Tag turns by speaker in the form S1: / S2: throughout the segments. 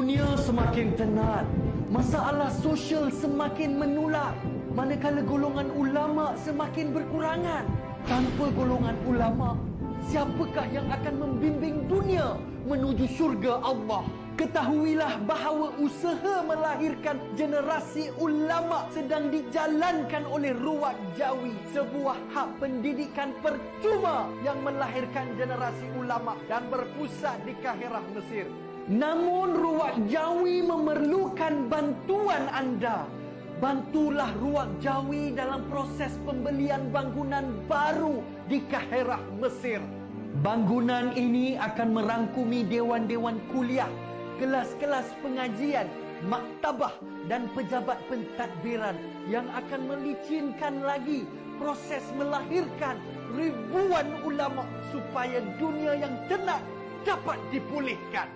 S1: Dunia semakin tenat, masalah sosial semakin menular, manakala golongan ulama semakin berkurangan. Tanpa golongan ulama, siapakah yang akan membimbing dunia menuju syurga Allah? Ketahuilah bahawa usaha melahirkan generasi ulama sedang dijalankan oleh Ruwaq Jawi, sebuah hak pendidikan percuma yang melahirkan generasi ulama dan berpusat di Kahirah, Mesir. Namun Ruwaq Jawi memerlukan bantuan anda. Bantulah Ruwaq Jawi dalam proses pembelian bangunan baru di Kahirah, Mesir. Bangunan ini akan merangkumi dewan-dewan kuliah, kelas-kelas pengajian, maktabah dan pejabat pentadbiran yang akan melicinkan lagi proses melahirkan ribuan ulama supaya dunia yang tenat dapat dipulihkan.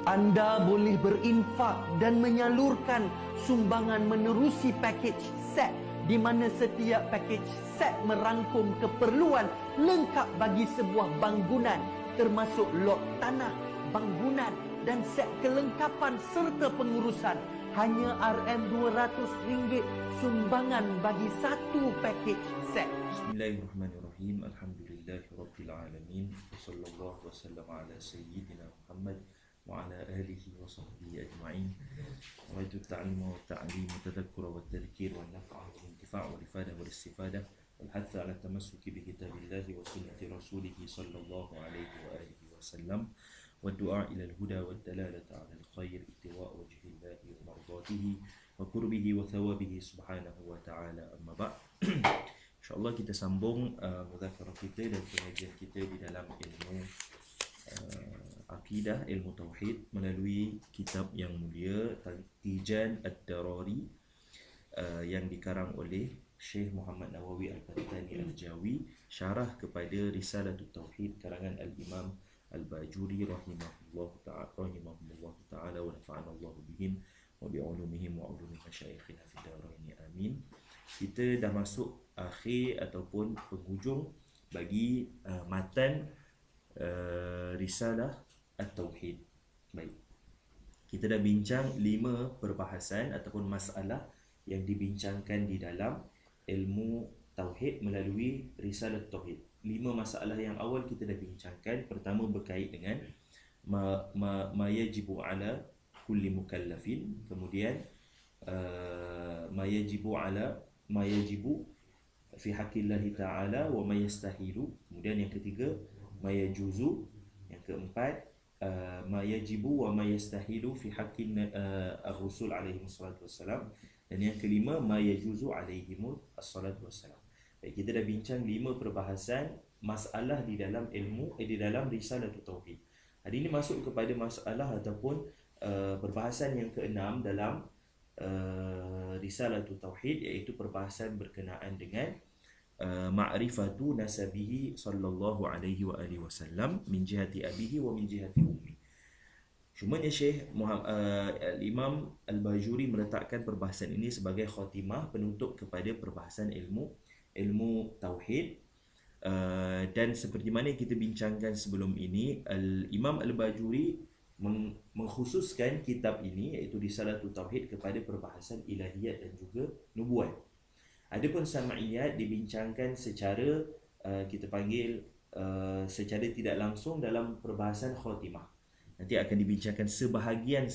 S1: Anda boleh berinfak dan menyalurkan sumbangan menerusi pakej set, di mana setiap pakej set merangkum keperluan lengkap bagi sebuah bangunan, termasuk lot tanah, bangunan dan set kelengkapan serta pengurusan. Hanya RM200 sumbangan bagi satu pakej set.
S2: Bismillahirrahmanirrahim. Alhamdulillahirabbil alamin. Wassallallahu wasallam ala sayyidina Muhammad wa ala alihi wa sahbihi ajma'in. Wa ta'allima wa ta'lim wa tadhakkura wa tadhkir wa naf'a wa intifa' wa ifada wa istifadah wal hath ala tamassuki bi kitabillahi wa sunnati rasulih sallallahu alaihi wa alihi wasallam. والدعاء إلى الهدى والدلالة على الخير ابتغاء وجه الله ومرضاته وقربه وثوابه سبحانه وتعالى. أما بعد, InsyaAllah kita sambung mudzakarah kita dan pengajian kita di dalam ilmu akidah, ilmu tauhid melalui kitab yang mulia Tijan Ad-Darari yang dikarang oleh Syekh Muhammad Nawawi Al-Qahtani Al-Jawi, syarah kepada Risalatut Tauhid karangan Al-Imam Al-Bajuri rahimahullah ta'ala wa nafa'ana Allah bihim wa bi'ulumihim wa ulumi masyayikhina fid darain amin. Kita dah masuk akhir ataupun penghujung bagi matan Risalah At-Tauhid. Baik, kita dah bincang 5 perbahasan ataupun masalah yang dibincangkan di dalam ilmu Tauhid melalui Risalah Tauhid. 5 masalah yang awal kita dah bincangkan. Pertama berkait dengan ma yajibu ala kulli mukallafin. Kemudian ma yajibu fi haqqillahi ta'ala wa ma yastahilu. Kemudian yang ketiga ma yajuzu. Yang keempat ma yajibu wa ma yastahilu fi haqqin ar-rusul alaihi wassalatu wassalam. Dan yang kelima ma yajuzu alaihim as-salatu wassalam. Baik, kita dah bincang 5 perbahasan masalah di dalam ilmu di dalam Risalatul Tauhid. Hari ini masuk kepada masalah ataupun perbahasan yang keenam dalam Risalatul Tauhid, iaitu perbahasan berkenaan dengan ma'rifatu nasabihi sallallahu alaihi wa alihi wasallam min jihati abihi wa min jihati ummi. Cumanya Syekh Imam Al-Bajuri meletakkan perbahasan ini sebagai khatimah penutup kepada perbahasan ilmu tauhid, dan seperti mana kita bincangkan sebelum ini, Imam Al-Bajuri mengkhususkan kitab ini iaitu Risalatul Tauhid kepada perbahasan ilahiyat dan juga nubuat. Adapun sam'iyat dibincangkan secara kita panggil secara tidak langsung dalam perbahasan khatimah. Nanti akan dibincangkan sebahagian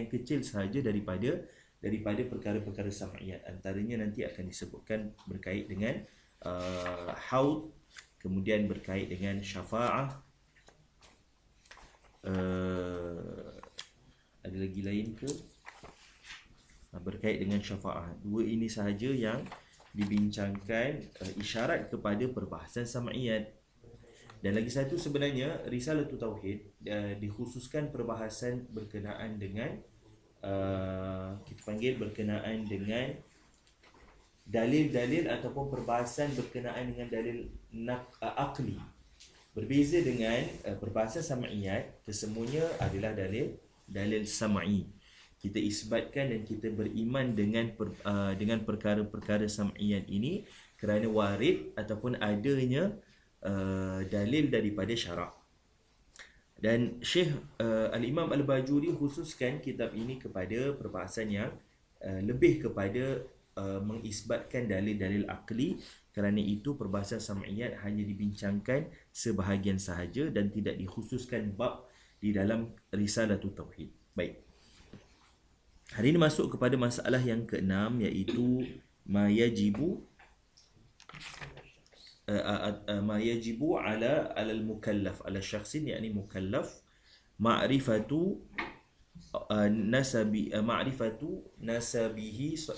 S2: kecil sahaja daripada perkara-perkara sam'iyat. Antaranya nanti akan disebutkan berkait dengan haud, kemudian berkait dengan syafa'ah, ada lagi lain ke? Berkait dengan syafa'ah. 2 ini sahaja yang dibincangkan, isyarat kepada perbahasan sam'iyat. Dan lagi satu, sebenarnya Risalatul Tauhid dikhususkan perbahasan berkenaan dengan kita panggil berkenaan dengan dalil-dalil ataupun perbahasan berkenaan dengan dalil akli. Berbeza dengan perbahasan sam'iyat, kesemuanya adalah dalil sam'i. Kita isbatkan dan kita beriman dengan perkara-perkara sam'iyat ini kerana warid ataupun adanya dalil daripada syarak. Dan Syekh Al-Imam Al-Bajuri khususkan kitab ini kepada perbahasan yang lebih kepada mengisbatkan dalil-dalil akli. Kerana itu perbahasan sam'iyat hanya dibincangkan sebahagian sahaja dan tidak dikhususkan bab di dalam Risalatul Tauhid. Baik. Hari ini masuk kepada masalah yang keenam, iaitu ma yajibu ala al-mukallaf, ala syakhsin, yakni mukallaf, ma'rifatu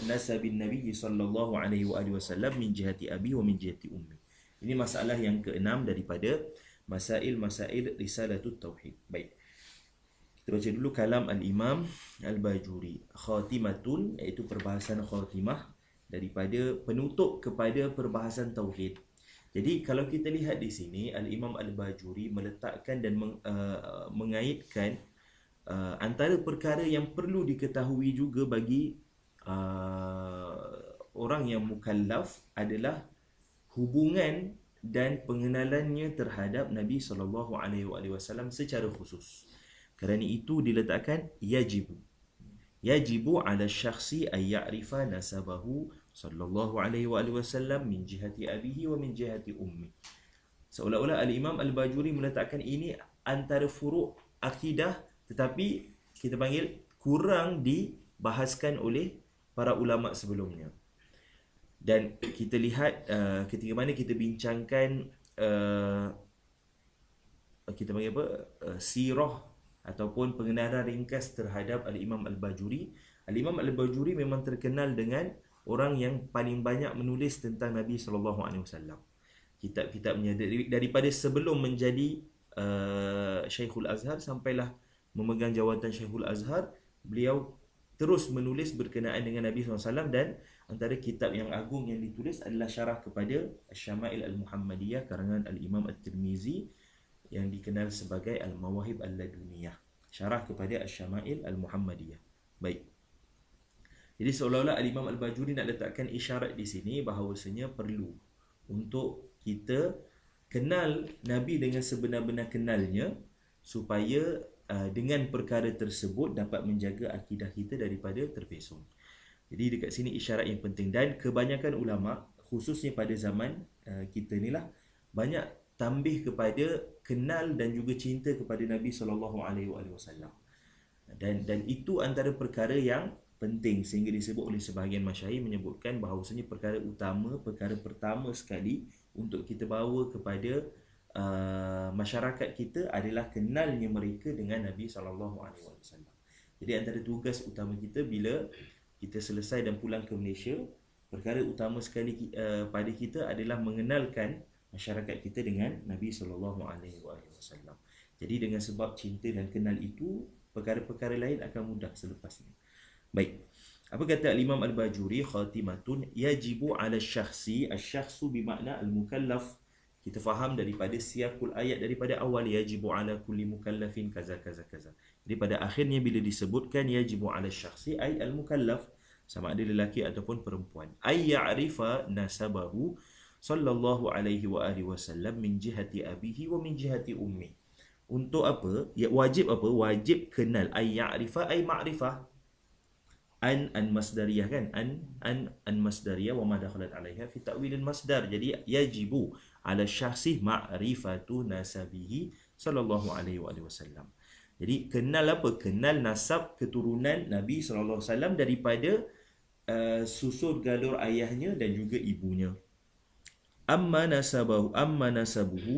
S2: nasabin Nabi sallallahu alaihi wasallam min jihati abi wa min jihati ummi. Ini masalah yang keenam daripada masail-masail Risalatul Tauhid. Baik. Kita baca dulu kalam al-Imam Al-Bajuri. Khatimatun, iaitu perbahasan khatimah daripada penutup kepada perbahasan tauhid. Jadi kalau kita lihat di sini, Al-Imam Al-Bajuri meletakkan dan mengaitkan antara perkara yang perlu diketahui juga bagi orang yang mukallaf adalah hubungan dan pengenalannya terhadap Nabi SAW secara khusus. Kerana itu diletakkan yajibu ala syakhsi ay ya'rifa nasabahu sallallahu alaihi wasallam min jihati abihi wa min jihati ummi. Seolah-olah Al-Imam Al-Bajuri meletakkan ini antara furuk akidah, tetapi kita panggil kurang dibahaskan oleh para ulama sebelumnya. Dan kita lihat ketika mana kita bincangkan kita panggil apa, sirah ataupun pengenalan ringkas terhadap Al-Imam Al-Bajuri. Al-Imam Al-Bajuri memang terkenal dengan orang yang paling banyak menulis tentang Nabi SAW. Kitab-kitabnya daripada sebelum menjadi Syekhul Azhar sampailah memegang jawatan Syekhul Azhar, beliau terus menulis berkenaan dengan Nabi SAW, dan antara kitab yang agung yang ditulis adalah syarah kepada Asy-Syama'il Al-Muhammadiyah karangan Al-Imam At-Tirmizi yang dikenal sebagai Al-Mawahib Al-Laduniyah, syarah kepada Asy-Syama'il Al-Muhammadiyah. Baik. Jadi seolah-olah Al-Imam Al-Bajuri nak letakkan isyarat di sini bahawasanya perlu untuk kita kenal Nabi dengan sebenar-benar kenalnya, supaya dengan perkara tersebut dapat menjaga akidah kita daripada terpesong. Jadi dekat sini isyarat yang penting, dan kebanyakan ulama khususnya pada zaman kita ni lah banyak tambih kepada kenal dan juga cinta kepada Nabi SAW. Dan itu antara perkara yang penting, sehingga disebut oleh sebahagian masyayikh menyebutkan bahawasanya perkara utama, perkara pertama sekali untuk kita bawa kepada masyarakat kita adalah kenalnya mereka dengan Nabi SAW. Jadi antara tugas utama kita bila kita selesai dan pulang ke Malaysia, perkara utama sekali pada kita adalah mengenalkan masyarakat kita dengan Nabi SAW. Jadi dengan sebab cinta dan kenal itu, perkara-perkara lain akan mudah selepasnya. Baik. Apa kata Imam Al-Bajuri? Khatimatun yajibu ala syakhsi. Asy-syakhsu bermakna al-mukallaf. Kita faham daripada siyakul ayat, daripada awal yajibu ala kulli mukallafin kaza kaza kaza. Jadi pada akhirnya bila disebutkan yajibu ala syakhsi ay al-mukallaf, sama ada lelaki ataupun perempuan, ay ya'rifa nasabahu sallallahu alaihi wa alihi wasallam min jihati abihi wa min jihati ummi. Untuk apa? Ya, wajib apa? Wajib kenal. Ay ya'rifa ay ma'rifah. An masdariyah kan? An masdariyah wa ma dakhalat 'alaiha fi ta'wil al-masdar. Jadi yajibu ala syakhsi ma'rifatu nasabihi sallallahu alaihi wa alihi wasallam. Jadi kenal apa? Kenal nasab keturunan Nabi sallallahu alaihi wasallam daripada susur galur ayahnya dan juga ibunya. Amma nasabuhu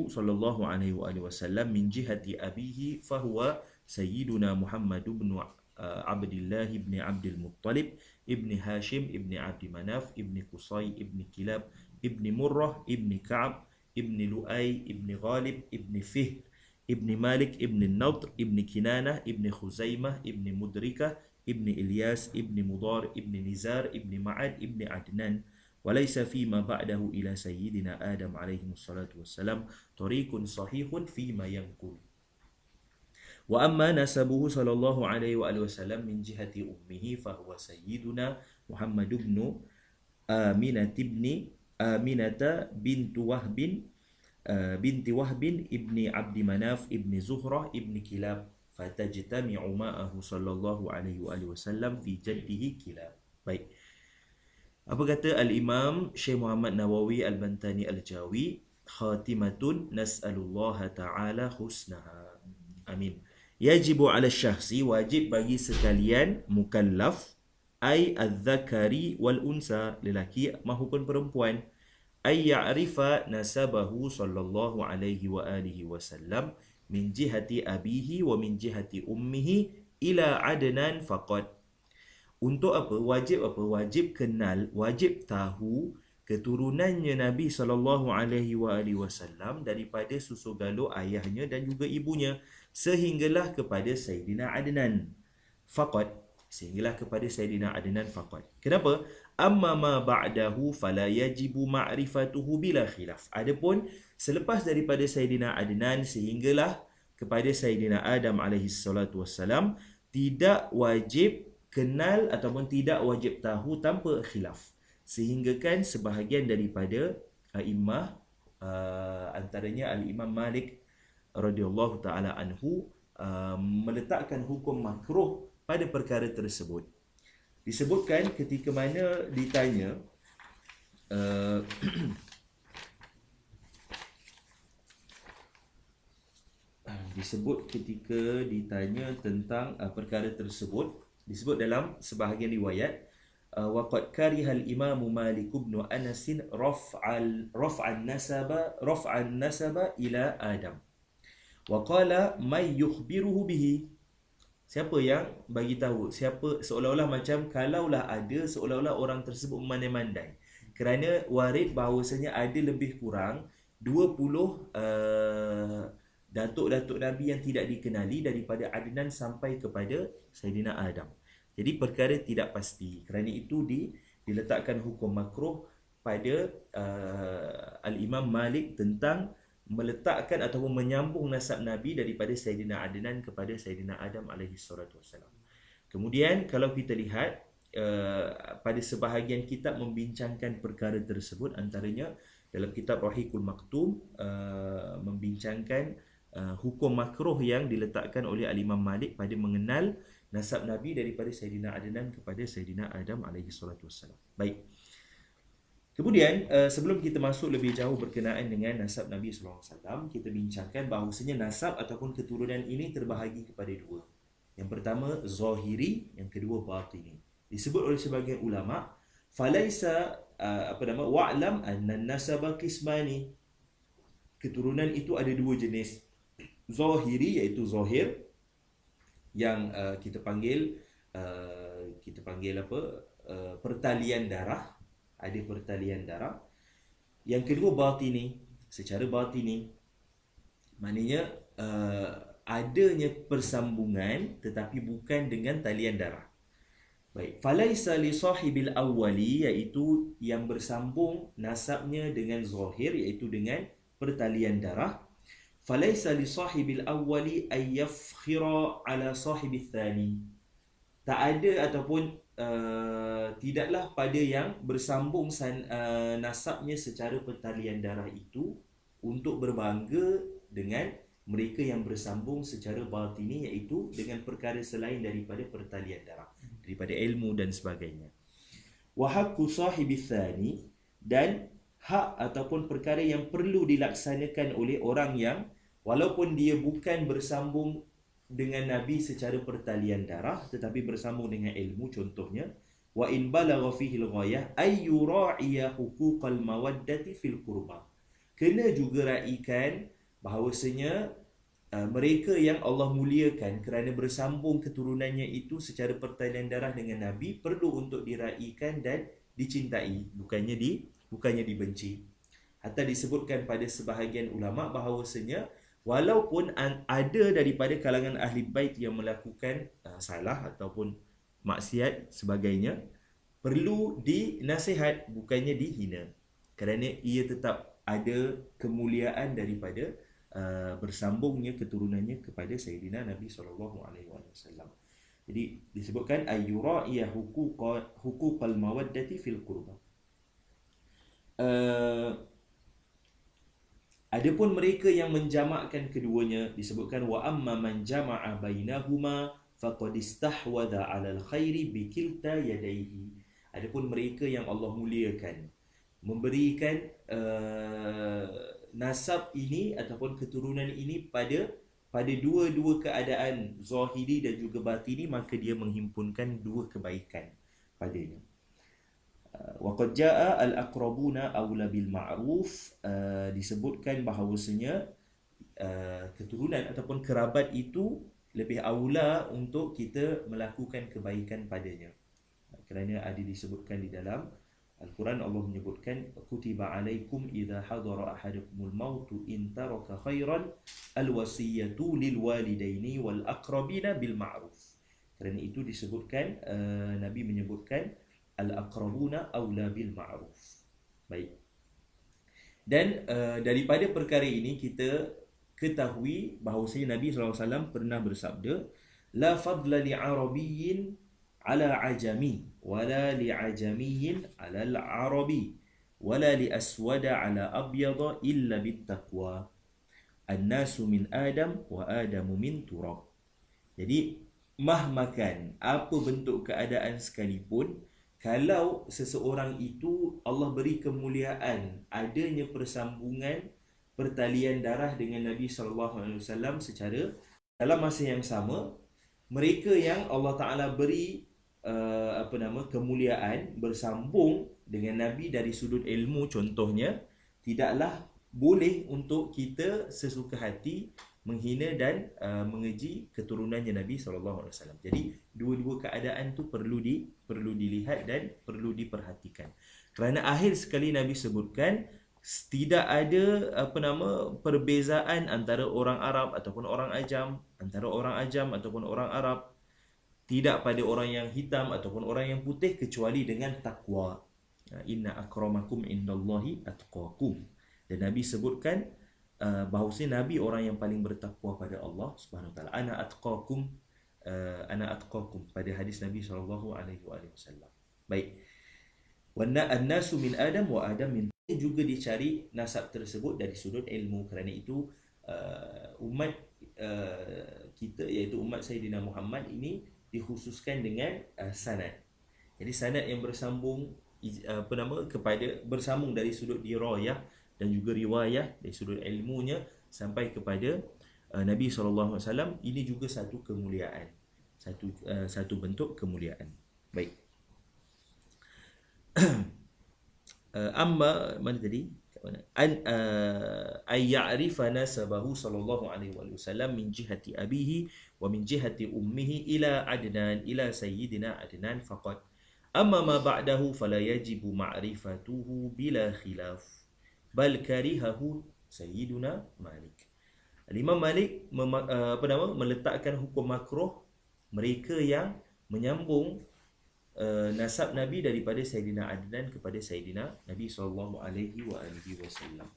S2: sallallahu alaihi wasallam min jihati abihi fahuwa sayyiduna Muhammad ibn Abdullah ibn Abdul Muttalib ibn Hashim ibn Abdi Manaf ibn Qusay ibn Kilab ibn Murrah ibn Ka'ab ibn Lu'ay ibn Ghalib ibn Fihr ibn Malik ibn Nadr ibn Kinanah ibn Khuzaimah ibn Mudrikah ibn Ilyas ibn Mudar ibn Nizar ibn Ma'ad ibn Adnan. وليس فيما بعده إلى سيدنا آدم عليه الصلاة والسلام طريق صحيح فيما ينقل. وأما نسبه صلى الله عليه وآله وسلم من جهة أمه فهو سيدنا محمد بن آمنة بنت وهب binti Wahb ibni Abdi Manaf ibni Zuhrah ibni Kilab fatajtami'u ma'ahu sallallahu alaihi wasallam fi jaddihi Kilab. Baik. Apa kata Al-Imam Syekh Muhammad Nawawi Al-Bantani Al-Jawi? Khatimatun nas'alullaha ta'ala husnaha. Amin. Yajibu ala syakhsi, wajib bagi sekalian mukallaf, ay al-zakari wal-unsa, lelaki mahupun perempuan, ay ya'rifa nasabahu sallallahu alaihi wa alihi wasallam min jihati abihi wa min jihati ummihi ila adnan faqad. Untuk apa? Wajib apa? Wajib kenal, wajib tahu keturunannya Nabi SAW daripada susu galuh ayahnya dan juga ibunya, sehinggalah kepada Sayyidina Adnan faqad, sehinggalah kepada Sayyidina Adnan faqad. Kenapa? Amma ma ba'dahu fala yajibu ma'rifatuhu bila khilaf. Adapun selepas daripada Sayyidina Adnan sehinggalah kepada Sayyidina Adam alaihissalam, tidak wajib kenal ataupun tidak wajib tahu tanpa khilaf. Sehingga kan sebahagian daripada a'immah, antaranya Al-Imam Malik radhiyallahu ta'ala anhu, meletakkan hukum makruh pada perkara tersebut. Disebutkan ketika mana ditanya disebut ketika ditanya tentang perkara tersebut, disebut dalam sebahagian riwayat, waqad karihal Imam Malik bin Anas raf'an nasaba ila Adam wa qala may yukhbiruhu bihi. Siapa yang bagi tahu? Siapa, seolah-olah macam kalaulah ada, seolah-olah orang tersebut memandai-mandai. Kerana warid bahawasanya ada lebih kurang 20 datuk-datuk Nabi yang tidak dikenali daripada Adnan sampai kepada Sayyidina Adam. Jadi perkara tidak pasti. Kerana itu diletakkan hukum makruh pada Al-Imam Malik tentang meletakkan ataupun menyambung nasab Nabi daripada Sayyidina Adnan kepada Sayyidina Adam alaihissalam. Kemudian kalau kita lihat pada sebahagian kitab membincangkan perkara tersebut, antaranya dalam kitab Rahiqul Maktum membincangkan hukum makruh yang diletakkan oleh Al-Imam Malik pada mengenal nasab Nabi daripada Sayyidina Adnan kepada Sayyidina Adam alaihissalam. Baik. Kemudian sebelum kita masuk lebih jauh berkenaan dengan nasab Nabi SAW, kita bincangkan bahawasanya nasab ataupun keturunan ini terbahagi kepada dua. Yang pertama zahiri, yang kedua batini. Disebut oleh sebagian ulama, falaisa wa'lam anna nasaba qismani. Keturunan itu ada dua jenis. Zahiri iaitu zahir, yang kita panggil pertalian darah, ada pertalian darah. Yang kedua batini, secara batini, maknanya adanya persambungan tetapi bukan dengan talian darah. Baik, falaisa li sahibil awwali, iaitu yang bersambung nasabnya dengan zahir, iaitu dengan pertalian darah. Falaisa li sahibil awwali ay yafkhira ala sahibil thani. Tak ada ataupun tidaklah pada yang bersambung nasabnya secara pertalian darah itu untuk berbangga dengan mereka yang bersambung secara batini, iaitu dengan perkara selain daripada pertalian darah, daripada ilmu dan sebagainya. Wa haqqu sahibil thani, dan hak ataupun perkara yang perlu dilaksanakan oleh orang yang walaupun dia bukan bersambung dengan Nabi secara pertalian darah tetapi bersambung dengan ilmu, contohnya wa in balagha fihi al-ghayah ay yura'iya huquqal mawaddati fil qurba. Kena juga raikan bahawasanya mereka yang Allah muliakan kerana bersambung keturunannya itu secara pertalian darah dengan Nabi perlu untuk diraikan dan dicintai, bukannya dibenci. Hatta disebutkan pada sebahagian ulama bahawasanya walaupun ada daripada kalangan ahli bait yang melakukan salah ataupun maksiat sebagainya, perlu dinasihat, bukannya dihina, kerana ia tetap ada kemuliaan daripada bersambungnya keturunannya kepada Sayyidina Nabi SAW. Jadi disebutkan ayyura'iya huquqal mawaddati fil qurba. Adapun mereka yang menjamakkan keduanya disebutkan wa amma man jama'a bainahuma faqad istahwadha 'alal khairi bi kilta yadayhi. Adapun mereka yang Allah muliakan memberikan nasab ini ataupun keturunan ini pada dua-dua keadaan zahiri dan juga batini, maka dia menghimpunkan dua kebaikan padanya. Waqad jaa al-aqrabuna aula bil ma'ruf, disebutkan bahawasanya keturunan ataupun kerabat itu lebih aula untuk kita melakukan kebaikan padanya. Kerana ada disebutkan di dalam Al-Quran, Allah menyebutkan kutiba alaikum idza hadara ahadakumul mautu in taraka khairan alwasiyatu lil walidaini wal aqrabina bil ma'ruf. Kerana itu disebutkan Nabi menyebutkan al-aqrabuna aula bil ma'ruf. Baik. Dan daripada perkara ini kita ketahui bahawasanya Nabi SAW pernah bersabda, la fadla li arabiyyin ala ajami wala li ajamiyyin ala al-arabi wala li aswada ala abyada illa bit taqwa. An-nasu min Adam wa Adamu min turab. Jadi mahmakan apa bentuk keadaan sekalipun, kalau seseorang itu Allah beri kemuliaan adanya persambungan pertalian darah dengan Nabi SAW secara dalam masa yang sama, mereka yang Allah Ta'ala beri kemuliaan bersambung dengan Nabi dari sudut ilmu contohnya, tidaklah boleh untuk kita sesuka hati menghina dan mengeji keturunannya Nabi SAW. Jadi dua-dua keadaan tu perlu dilihat dan perlu diperhatikan. Kerana akhir sekali Nabi sebutkan tidak ada perbezaan antara orang Arab ataupun orang Ajam, antara orang Ajam ataupun orang Arab, tidak pada orang yang hitam ataupun orang yang putih, kecuali dengan takwa. Inna akramakum indallahi atqakum. Dan Nabi sebutkan bahawasanya Nabi orang yang paling bertakwa pada Allah Subhanahu Wa Taala. Ana atqakum pada hadis Nabi sallallahu alaihi wasallam. Baik. Wa an-nasu min Adam wa Adam min, juga dicari nasab tersebut dari sudut ilmu. Kerana itu umat kita, iaitu umat Sayyidina Muhammad ini dikhususkan dengan sanad. Jadi sanad yang bersambung kepada bersambung dari sudut dirayah dan juga riwayah dari sudut ilmunya sampai kepada Nabi SAW, ini juga satu kemuliaan, satu bentuk kemuliaan. Baik. Amma mana tadi? Ay ya'rifa nasabahu sallallahu alaihi wasallam min jihati abihi wa min jihati ummihi ila Adnan ila sayyidina Adnan faqat. Amma ma ba'dahu fala yajibu ma'rifatuhu bila khilaf bal karihahu sayyiduna Malik. Imam Malik meletakkan hukum makruh mereka yang menyambung nasab Nabi daripada Sayyidina Adnan kepada Sayyidina Nabi sallallahu alaihi wasallam.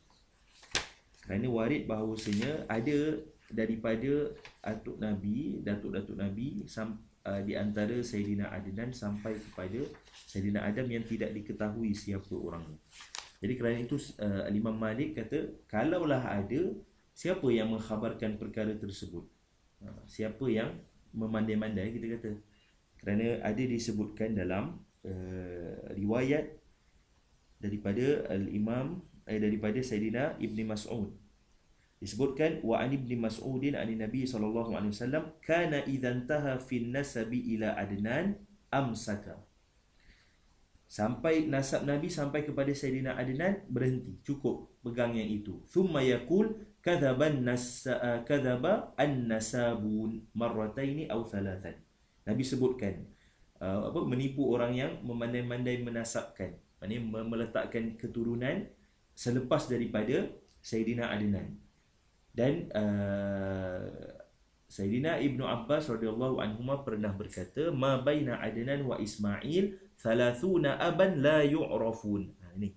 S2: Kerana warid bahawasanya ada daripada atuk Nabi, datuk-datuk Nabi di antara Sayyidina Adnan sampai kepada Sayyidina Adam yang tidak diketahui siapa orangnya. Jadi kerana itu Imam Malik kata, kalaulah ada, siapa yang mengkhabarkan perkara tersebut? Siapa yang memandai-mandai, kita kata. Kerana ada disebutkan dalam riwayat daripada al-Imam daripada Sayyidina Ibni Mas'ud. Disebutkan wa an Ibni Mas'udin an Nabi sallallahu alaihi wasallam kana idza intaha fi nasabi ila Adnan amsaka. Sampai nasab Nabi sampai kepada Sayyidina Adnan, berhenti, cukup pegang yang itu. Thumma yaqul kadhaba an-nasabun marrataini aw thalathan. Nabi sebutkan menipu orang yang memandai-mandai menasabkan, maknanya meletakkan keturunan selepas daripada Sayyidina Adnan. Dan Sayyidina Ibnu Abbas radhiyallahu anhuma pernah berkata, ma baina Adnan wa Ismail 30 aban la yu'rafun. Ini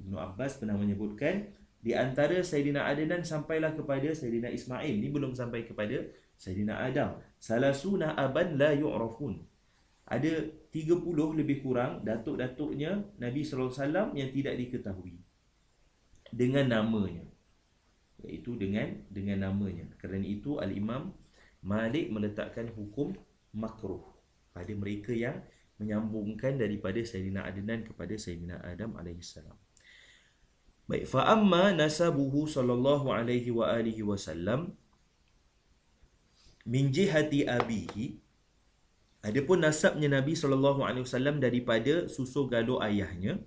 S2: Ibnu Abbas pernah menyebutkan di antara Sayyidina Adnan sampailah kepada Sayyidina Ismail, ini belum sampai kepada Sayyidina Adam. Salasuna aban la yu'rafun. Ada 30 lebih kurang datuk-datuknya Nabi SAW yang tidak diketahui dengan namanya. iaitu dengan namanya. Kerana itu Al-Imam Malik meletakkan hukum makruh pada mereka yang menyambungkan daripada Sayyidina Adnan kepada Sayyidina Adam alaihissalam. Baik, fa amma nasabuhu sallallahu alaihi wa alihi wasallam min jihati abihi, adapun nasabnya Nabi sallallahu alaihi wasallam daripada susu galuh ayahnya,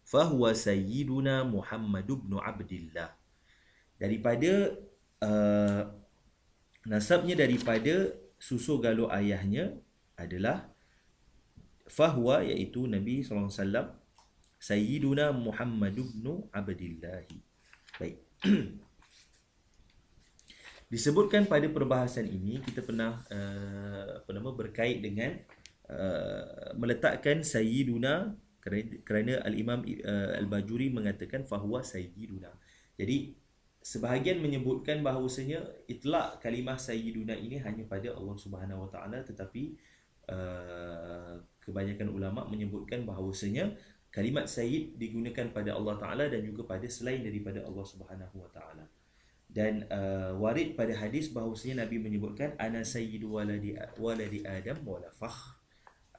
S2: fahuwa sayyiduna Muhammad ibn Abdillah. Daripada nasabnya daripada susu galuh ayahnya adalah fahuwa, iaitu Nabi sallallahu alaihi wasallam, sayyiduna Muhammad ibn Abdillah. Baik. Disebutkan pada perbahasan ini kita pernah berkait dengan meletakkan sayyiduna kerana Al-Imam Al-Bajuri mengatakan fahuwa sayyiduna. Jadi sebahagian menyebutkan bahawasanya itlak kalimah sayyiduna ini hanya pada Allah Subhanahu Wa Taala, tetapi kebanyakan ulama menyebutkan bahawasanya kalimat sayyid digunakan pada Allah Taala dan juga pada selain daripada Allah Subhanahu Wa Taala. Dan warid pada hadis bahawasanya Nabi menyebutkan ana sayyidu waladi Adam wala fakh.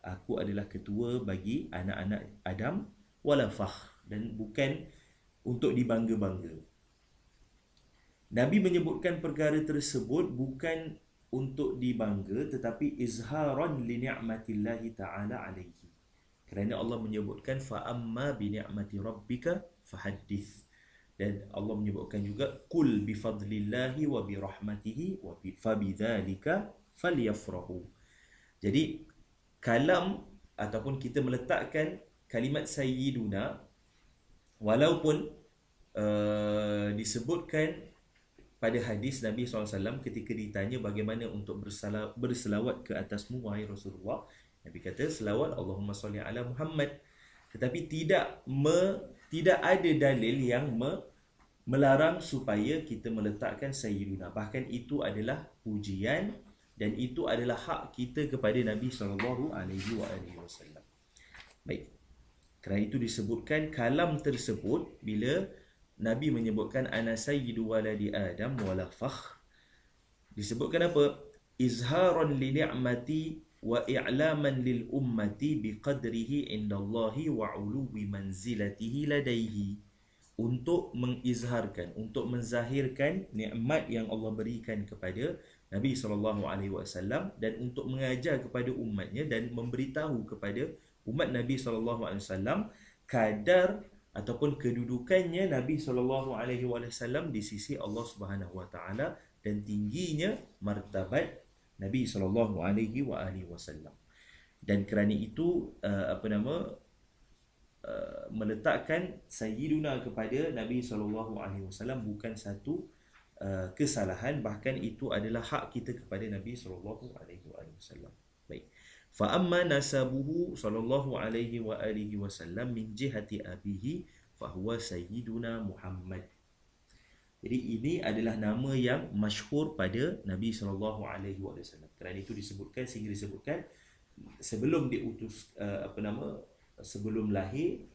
S2: Aku adalah ketua bagi anak-anak Adam wala fakh, dan bukan untuk dibangga-bangga. Nabi menyebutkan perkara tersebut bukan untuk dibangga, tetapi izharan li ni'matillahi ta'ala alaihi. Kerana Allah menyebutkan fa amma bi ni'mati rabbika fahaddits. Dan Allah menyebutkan juga qul bi fadlillahi wa bi rahmatihi wa fa bidzalika falyafrahu. Jadi kalam ataupun kita meletakkan kalimat sayyiduna, walaupun disebutkan pada hadis Nabi SAW ketika ditanya bagaimana untuk berselawat ke atasmu wahai Rasulullah, Nabi kata selawat Allahumma salli ala Muhammad. Tetapi tidak ada dalil yang melarang supaya kita meletakkan sayyiduna. Bahkan itu adalah pujian dan itu adalah hak kita kepada Nabi SAW. Baik. Kerana itu disebutkan kalam tersebut bila Nabi menyebutkan ana sayyidu waladi Adam wala fakh, disebutkan apa? Izharan li ni'mati wa i'laman lil ummati biqadrihi indallahi wa uluwi manzilatihi ladaihi. Untuk mengizharkan, untuk menzahirkan nikmat yang Allah berikan kepada Nabi SAW, dan untuk mengajar kepada umatnya dan memberitahu kepada umat Nabi SAW kadar ataupun kedudukannya Nabi SAW di sisi Allah Subhanahu Wa Taala dan tingginya martabat Nabi SAW. Dan kerana itu meletakkan sayyiduna kepada Nabi SAW bukan satu kesalahan, bahkan itu adalah hak kita kepada Nabi SAW. Baik. Fa amma nasabuhu sallallahu alaihi wa alihi wasallam min jihati abihi fa huwa sayyiduna Muhammad. Jadi ini adalah nama yang masyhur pada Nabi sallallahu alaihi wasallam. Kerana itu disebutkan, sehingga disebutkan sebelum diutus sebelum lahir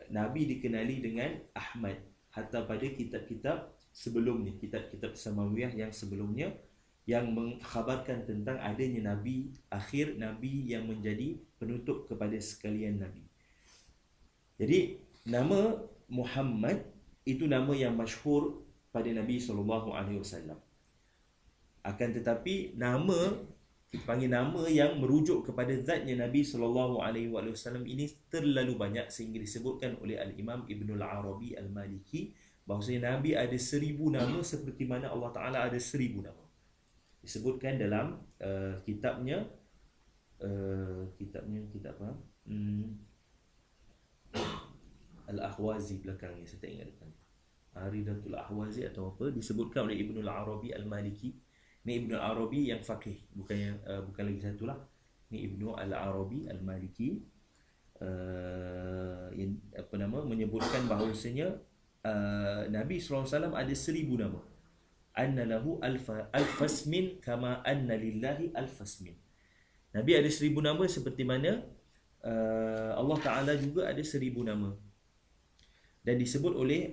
S2: Nabi dikenali dengan Ahmad. Hatta pada kitab-kitab sebelumnya, kitab-kitab Samawiyah yang sebelumnya, yang mengkhabarkan tentang adanya Nabi akhir, Nabi yang menjadi penutup kepada sekalian Nabi. Jadi nama Muhammad itu nama yang masyhur pada Nabi SAW. Akan tetapi nama, kita panggil nama yang merujuk kepada zatnya Nabi SAW ini terlalu banyak, sehingga disebutkan oleh Al-Imam Ibnul Arabi Al-Maliki bahawasanya Nabi ada 1000 nama seperti mana Allah Ta'ala ada 1000 nama. Disebutkan dalam kitabnya kitab apa? Al-Ahwazi belakangnya, saya tak ingat depan. Aridatul Ahwazi atau apa, disebutkan oleh Ibnul Arabi Al-Maliki. Ini Ibnul Arabi yang faqih, bukan lagi satu lah. Ini Ibnu Al-Arabi Al-Maliki yang menyebutkan bahawasanya Nabi SAW ada 1000 nama. Anna lahu alfasmin kama anna lillahi alfasmin. Nabi ada 1000 nama seperti mana Allah Ta'ala juga ada 1000 nama. dan disebut oleh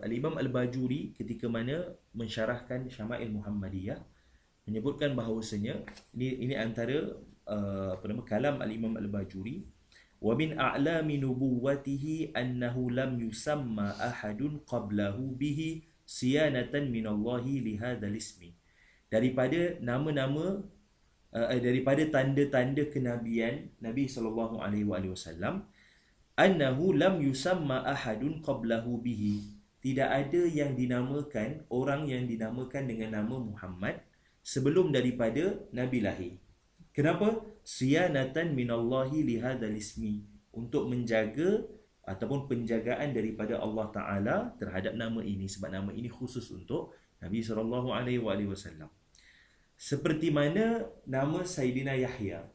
S2: Al-Imam Al-Bajuri ketika mana mensyarahkan Syama'il Muhammadiyah, menyebutkan bahawasanya ini antara kalam Al-Imam Al-Bajuri, wa min a'lami nubuwwatihi annahu lam yusamma ahadun qablahu bihi siyanatan minallahi li hadzal ismi. Daripada nama-nama daripada tanda-tanda kenabian Nabi sallallahu alaihi wasallam, annahu lam yusamma ahadun qablahu bihi, tidak ada yang dinamakan, orang yang dinamakan dengan nama Muhammad sebelum daripada Nabi lahir. Kenapa? Siyanatan minallahi li hadzal ismi, untuk menjaga ataupun penjagaan daripada Allah Taala terhadap nama ini, sebab nama ini khusus untuk Nabi sallallahu alaihi wasallam. Seperti mana nama Sayyidina Yahya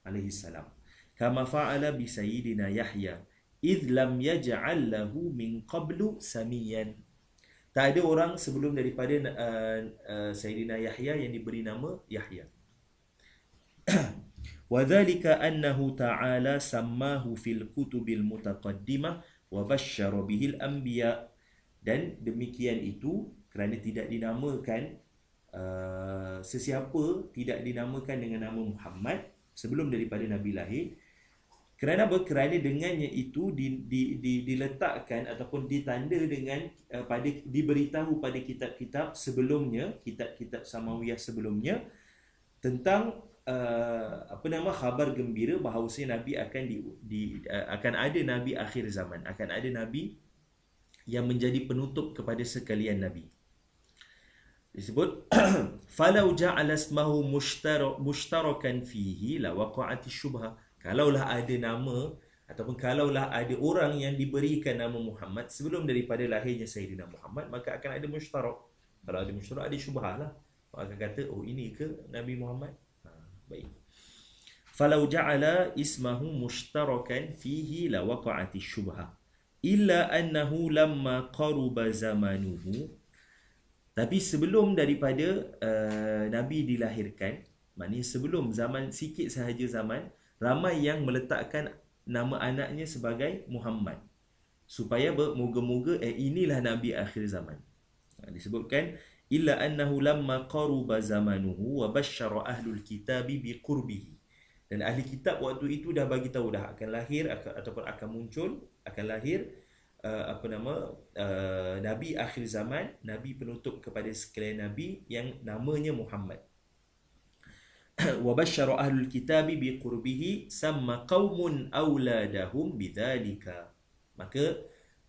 S2: alaihi salam, kama fa'ala bi Sayyidina Yahya idh lam yaj'al lahu min qablu samiyan. Tak ada orang sebelum daripada Sayyidina Yahya yang diberi nama Yahya. وَذَلِكَ أَنَّهُ تَعَالَى سَمَّاهُ فِي الْكُتُبِ الْمُتَقَدِّمَةِ وَبَشَّرَ بِهِ الْأَنْبِيَاءِ. Dan demikian itu kerana tidak dinamakan sesiapa, tidak dinamakan dengan nama Muhammad sebelum daripada Nabi lahir. Kerana apa? Kerana dengannya itu diletakkan ataupun ditanda dengan diberitahu pada kitab-kitab sebelumnya, kitab-kitab Samawiyah sebelumnya, tentang khabar gembira bahawasanya Nabi akan ada Nabi akhir zaman, akan ada Nabi yang menjadi penutup kepada sekalian Nabi. Disebut falau ja'ala ismahu mushtarakan fihi la waqa'ati syubha. Kalaulah ada nama ataupun kalaulah ada orang yang diberikan nama Muhammad sebelum daripada lahirnya Sayyidina Muhammad, maka akan ada mushtarak. Kalau ada mushtarak, ada syubhah lah. Orang akan kata, oh ini ke Nabi Muhammad? Baik. Falau ja'ala ismahu mushtarakan fihi la waqa'ati syubha illa annahu lamma qaruba zamanuhu. Tapi sebelum daripada Nabi dilahirkan, maknanya sebelum zaman, sikit sahaja zaman, ramai yang meletakkan nama anaknya sebagai Muhammad, supaya moga-moga inilah Nabi akhir zaman. Disebutkan illa annahu lamma qaruba zamanuhu wa basyara ahlul kitabi biqurbihi. Dan ahli kitab waktu itu dah bagi tahu dah akan lahir ataupun akan muncul, akan lahir Nabi akhir zaman, Nabi penutup kepada sekalian Nabi yang namanya Muhammad. Wa basyara ahlul kitabi biqurbihi samma qaumun auladahum bidzalika. Maka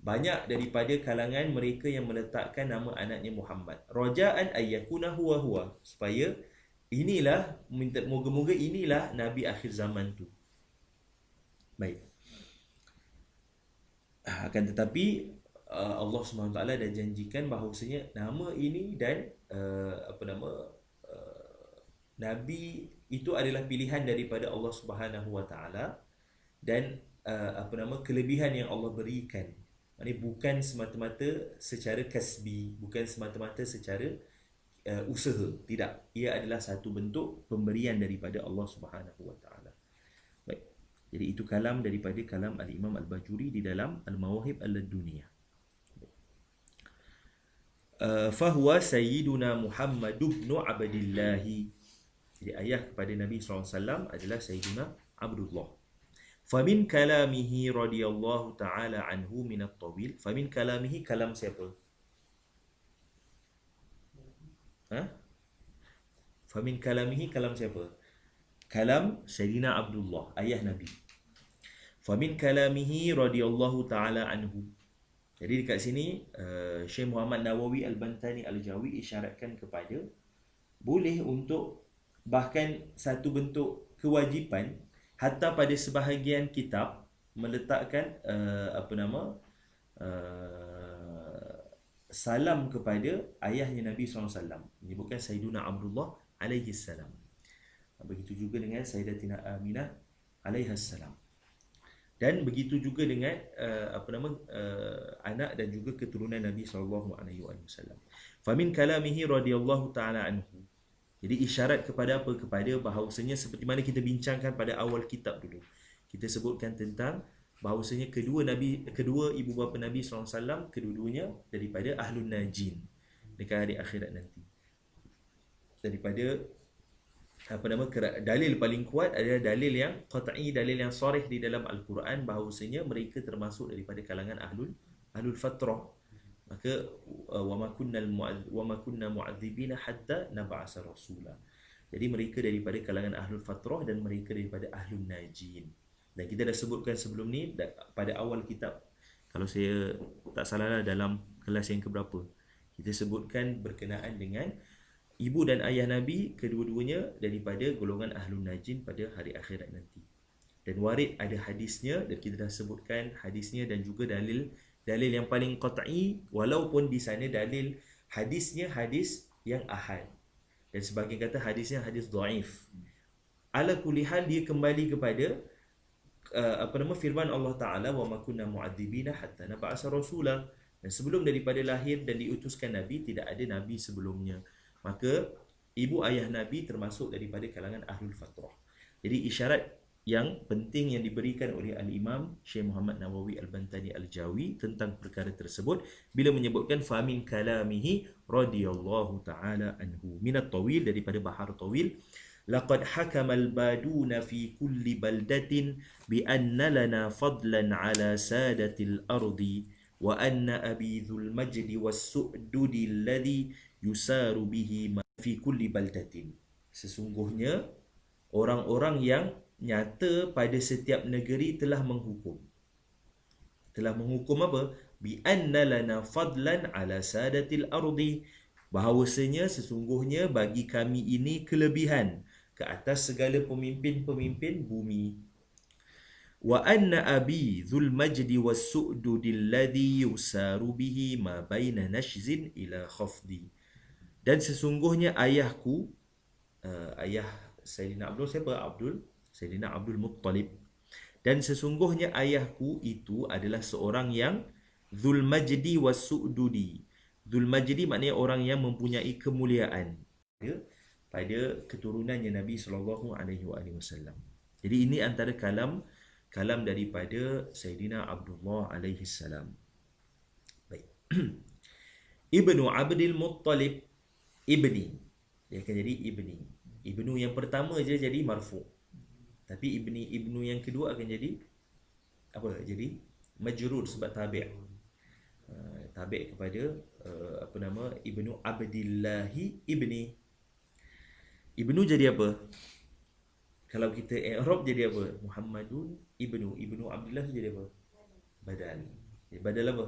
S2: banyak daripada kalangan mereka yang meletakkan nama anaknya Muhammad, raja'an ayyakuna huwa, supaya inilah, minta moga-moga inilah Nabi akhir zaman tu. Baik. Akan tetapi Allah SWT dah janjikan bahawasanya nama ini dan Nabi itu adalah pilihan daripada Allah Subhanahu Wa Taala, dan kelebihan yang Allah berikan. Ini bukan semata-mata secara kasbi, bukan semata-mata secara usaha, tidak. Ia adalah satu bentuk pemberian daripada Allah Subhanahu Wa Taala. Baik. Jadi itu kalam daripada kalam Al-Imam Al-Bajuri di dalam Al-Mawahib Al-Laduniyah. Fahuwa Sayyiduna Muhammad ibn Abdillah. Jadi ayah kepada Nabi SAW adalah Sayyidina Abdullah. Famin kalamihi radiyallahu ta'ala anhu minat tawil. Famin kalamihi, kalam siapa? Famin kalamihi, kalam siapa? Kalam Sayyidina Abdullah, ayah Nabi. Famin kalamihi radiyallahu ta'ala anhu. Jadi dekat sini Syekh Muhammad Nawawi Al-Bantani Al-Jawi isyaratkan kepada boleh untuk bahkan satu bentuk kewajipan hatta pada sebahagian kitab meletakkan salam kepada ayahnya Nabi SAW, menyebutkan Sayyiduna Abdullah alaihi salam. Begitu juga dengan Sayyidatina Aminah alaihi salam. Dan begitu juga dengan anak dan juga keturunan Nabi sallallahu alaihi wasallam. Famin kalamihi radhiyallahu taala anhu. Jadi isyarat kepada apa? Kepada bahawasanya seperti mana kita bincangkan pada awal kitab dulu. Kita sebutkan tentang bahawasanya kedua ibu bapa Nabi SAW kedua-duanya daripada ahlun najin dekat hari akhirat nanti. Daripada dalil paling kuat adalah dalil yang qat'i, dalil yang sarih di dalam Al-Quran bahawasanya mereka termasuk daripada kalangan ahlul fatrah. Maka wa ma kunna mu'adzibina hatta nab'asa rasula. Jadi mereka daripada kalangan ahlul fatrah dan mereka daripada ahlun najin. Dan kita dah sebutkan sebelum ni pada awal kitab, kalau saya tak salah dalam kelas yang keberapa, kita sebutkan berkenaan dengan ibu dan ayah Nabi kedua-duanya daripada golongan ahlun najin pada hari akhirat nanti. Dan warid ada hadisnya, dan kita dah sebutkan hadisnya dan juga dalil yang paling qat'i, walaupun di sana dalil hadisnya hadis yang ahad dan sebagian kata hadisnya hadis dhaif. Ala kulli hal dia kembali kepada firman Allah Taala, wa ma kunna mu'adzibina hatta nab'asa rasula. Dan sebelum daripada lahir dan diutuskan Nabi, tidak ada Nabi sebelumnya. Maka ibu ayah Nabi termasuk daripada kalangan ahlul fatrah. Jadi isyarat yang penting yang diberikan oleh Al-Imam Syekh Muhammad Nawawi Al-Bantani Al-Jawi tentang perkara tersebut bila menyebutkan famin kalamihi radhiyallahu ta'ala anhu minat tawil, daripada bahar tawil, laqad hakamal baduna fi kulli baldatin bi anna lana fadlan ala sadatil ardi wa anna abi dhul majdi was su'dudi alladhi yusaru bihi fi kulli baldatin. Sesungguhnya orang-orang yang nyata pada setiap negeri telah menghukum apa? Bi anna lana fadlan ala sadatil ardi, bahawasanya sesungguhnya bagi kami ini kelebihan ke atas segala pemimpin-pemimpin bumi. Wa anna abi dhul majdi was su'dudi alladhi yusaru bihi ma baina nashzin ila khafdi. Dan sesungguhnya ayahku, ayah Sayyidina Abdul, siapa? Sayyidina Abdul Muttalib. Dan sesungguhnya ayahku itu adalah seorang yang Dhul Majdi was Su'dudi. Dhul Majdi maknanya orang yang mempunyai kemuliaan pada keturunannya Nabi SAW. Jadi ini antara kalam daripada Sayyidina Abdullah alaihi salam. Baik. Ibnu Abdul Muttalib, ibni, dia akan jadi ibni. Ibnu yang pertama je jadi marfu'. Tapi ibnu yang kedua akan jadi apa? Jadi majrur sebab tabi'. Tabi' kepada Ibnu Abdillahi ibni. Ibnu jadi apa? Kalau kita i'rab jadi apa? Muhammadun ibnu Abdullah jadi apa? Badal. Jadi badal apa?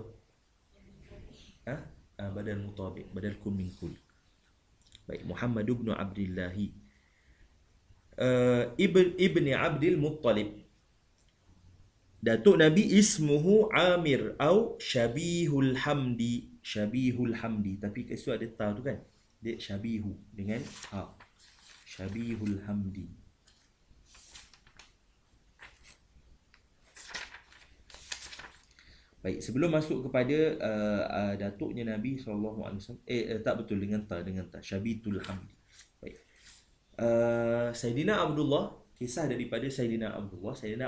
S2: Badal mutabi', badal kun min kul. Baik, Muhammad ibn Abdillahi ibni Abdul Muttalib. Datuk Nabi ismuhu Amir atau Syabihul Hamdi. Syabihul Hamdi, tapi kat situ ada ta tu kan, dia Syabihu dengan ha. Syabihul Hamdi. Baik, sebelum masuk kepada datuknya Nabi SAW, tak betul, dengan ta, Syabitul Hamdi. Baik. Sayyidina Abdullah, kisah daripada Sayyidina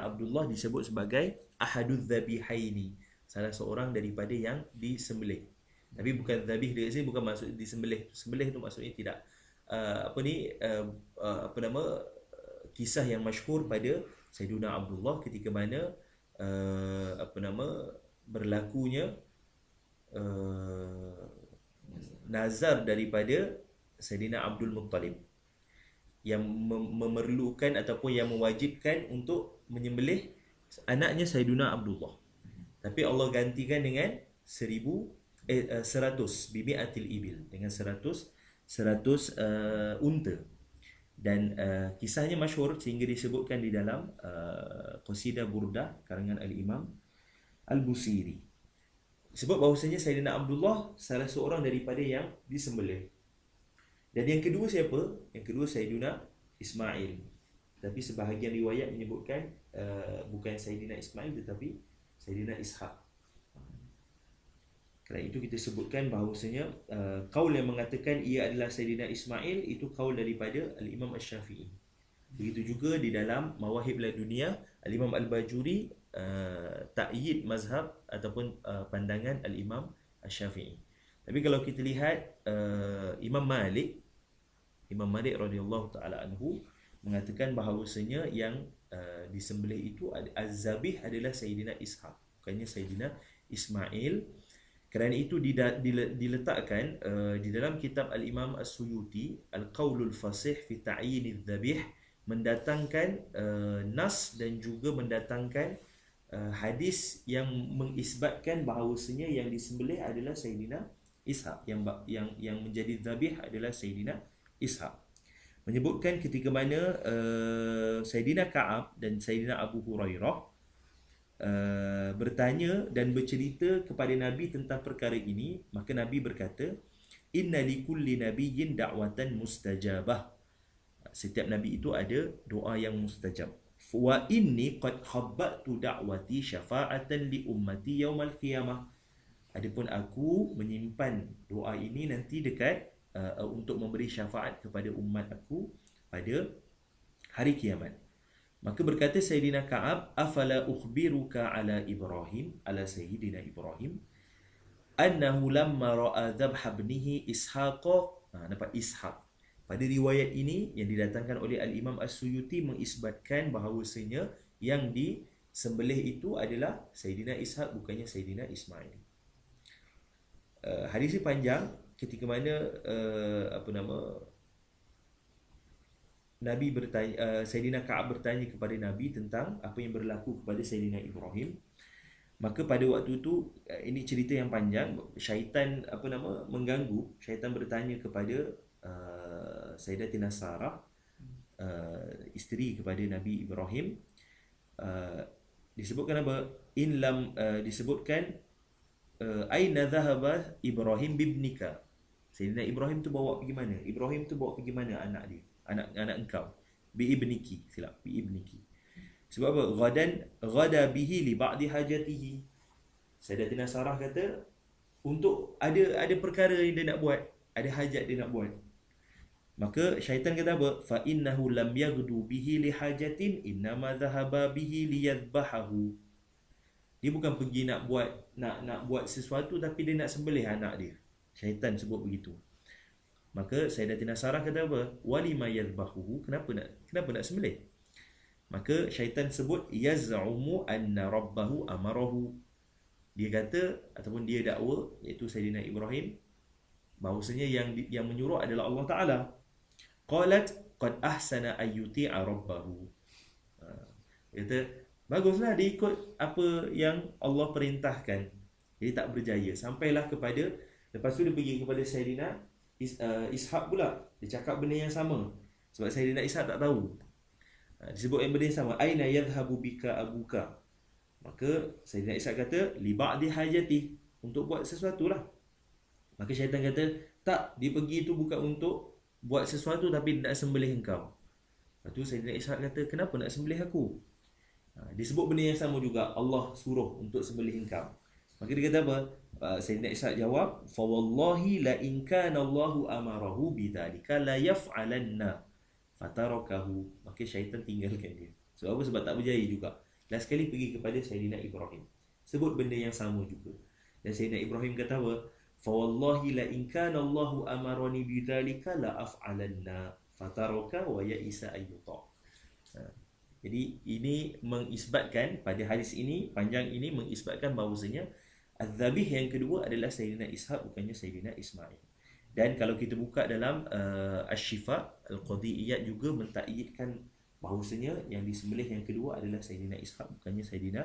S2: Abdullah disebut sebagai ahadudz zabihaini, salah seorang daripada yang disembelih. Tapi bukan zabih dia sini, bukan maksud disembelih. Sembelih tu maksudnya tidak kisah yang masyhur pada Sayyidina Abdullah ketika mana berlakunya nazar daripada Sayyidina Abdul Muttalib yang memerlukan ataupun yang mewajibkan untuk menyembelih anaknya Sayyidina Abdullah. Tapi Allah gantikan dengan 100 bimi'atil ibil, dengan 100 unta. Dan kisahnya masyhur sehingga disebutkan di dalam qasidah Burdah karangan Al-Imam Al-Busiri. Sebab bahawasanya Sayyidina Abdullah salah seorang daripada yang disembelih. Dan yang kedua siapa? Yang kedua Sayyidina Ismail. Tapi sebahagian riwayat menyebutkan bukan Sayyidina Ismail tetapi Sayyidina Ishaq. Kerana itu kita sebutkan bahawasanya kaul yang mengatakan ia adalah Sayyidina Ismail itu kaul daripada Al-Imam Asy-Syafi'i. Begitu juga di dalam Mawahib Ladunia, Al-Imam Al-Bajuri ta'yid mazhab ataupun pandangan al-Imam Asy-Syafi'i. Tapi kalau kita lihat Imam Malik radhiyallahu taala anhu mengatakan bahawasanya yang disembelih itu az-zabih adalah Sayyidina Ishaq, bukannya Sayyidina Ismail. Kerana itu diletakkan di dalam kitab al-Imam As-Suyuti Al-Qaulul Fasih fi Ta'yin adh-Dhabih, mendatangkan nas dan juga mendatangkan hadis yang mengisbatkan bahawasanya yang disembelih adalah Sayyidina Ishaq, yang menjadi dhabih adalah Sayyidina Ishaq. Menyebutkan ketika mana Sayyidina Ka'ab dan Sayyidina Abu Hurairah bertanya dan bercerita kepada Nabi tentang perkara ini, maka Nabi berkata, inna likulli nabiyyin da'watan mustajabah. Setiap nabi itu ada doa yang mustajab. Wa inni qad khabbatu da'wati syafa'atan li ummati yaumal qiyamah. Adapun aku menyimpan doa ini nanti dekat untuk memberi syafaat kepada umat aku pada hari kiamat. Maka berkata Sayyidina Ka'ab, afala ukhbiruka ala Ibrahim, ala Sayyidina Ibrahim, annahu lamma ra'a dhabha ibnihi Ishaqa. Nampak Ishaq. Pada riwayat ini yang didatangkan oleh Al-Imam As-Suyuti mengisbatkan bahawasanya yang disembelih itu adalah Sayyidina Ishaq, bukannya Sayyidina Ismail. Hadis ini panjang ketika mana Nabi bertanya, Sayyidina Ka'ab bertanya kepada Nabi tentang apa yang berlaku kepada Sayyidina Ibrahim. Maka pada waktu itu, ini cerita yang panjang, syaitan mengganggu. Syaitan bertanya kepada Sayyidatina Sarah, isteri kepada Nabi Ibrahim. Disebutkan apa? Disebutkan aina dhahaba Ibrahim bibnika. Sayyidina Ibrahim tu bawa pergi mana? Ibrahim tu bawa pergi mana anak dia? Anak engkau. Bi ibniki, silap, bi ibniki. Sebab apa? Ghada bihi li ba'di hajatihi. Sayyidatina Sarah kata untuk ada perkara yang dia nak buat, ada hajat dia nak buat. Maka syaitan kata apa? Fa innahu lam yaghdu bihi li hajatin, innama dhahaba bihi liyadhbahahu. Dia bukan pergi nak buat sesuatu, tapi dia nak sembelih anak dia. Syaitan sebut begitu. Maka Sayyidatina Sarah kata apa? Walima yadhbahuhu, kenapa nak sembelih? Maka syaitan sebut yaz'umu anna rabbahu amarahu. Dia kata ataupun dia dakwa, iaitu Sayyidina Ibrahim, bahawasanya yang menyuruh adalah Allah Taala. Qalat qad ahsana ayyuti'a rabbahu. Dia kata baguslah dia ikut apa yang Allah perintahkan. Jadi tak berjaya. Sampailah kepada, lepas tu dia pergi kepada Sayyidina Ishaq pula. Dia cakap benda yang sama. Sebab Sayyidina Ishaq tak tahu. Disebut yang benda yang sama. Aina yadhhabu bika abuka. Maka Sayyidina Ishaq kata li ba'di hajati, untuk buat sesuatu lah. Maka syaitan kata tak, dia pergi itu bukan untuk buat sesuatu, tapi nak sembelih engkau. Lepas tu Sayyidina Ishaq kata, kenapa nak sembelih aku? Disebut benda yang sama juga, Allah suruh untuk sembelih engkau. Maka dia kata apa? Sayyidina Ishaq jawab, fa wallahi la in kana Allahu amarahu bidzalika la yaf'alanna fatarakahu. Maka syaitan tinggalkan dia. Sebab apa? Sebab tak berjaya juga. Last sekali pergi kepada Sayyidina Ibrahim, sebut benda yang sama juga. Dan Sayyidina Ibrahim kata apa? Fa wallahi la in kana Allahu amarani bidzalika la af'alanna fataraka wa ya'isa ayyuta. Jadi ini mengisbatkan, pada hadis ini panjang ini mengisbatkan bahawasanya az-zabih yang kedua adalah Sayyidina Ishaq, bukannya Sayyidina Ismail. Dan kalau kita buka dalam Asy-Syifa Al-Qadhi'iyat juga mentakyidkan bahawasanya yang disembelih yang kedua adalah Sayyidina Ishaq, bukannya Sayyidina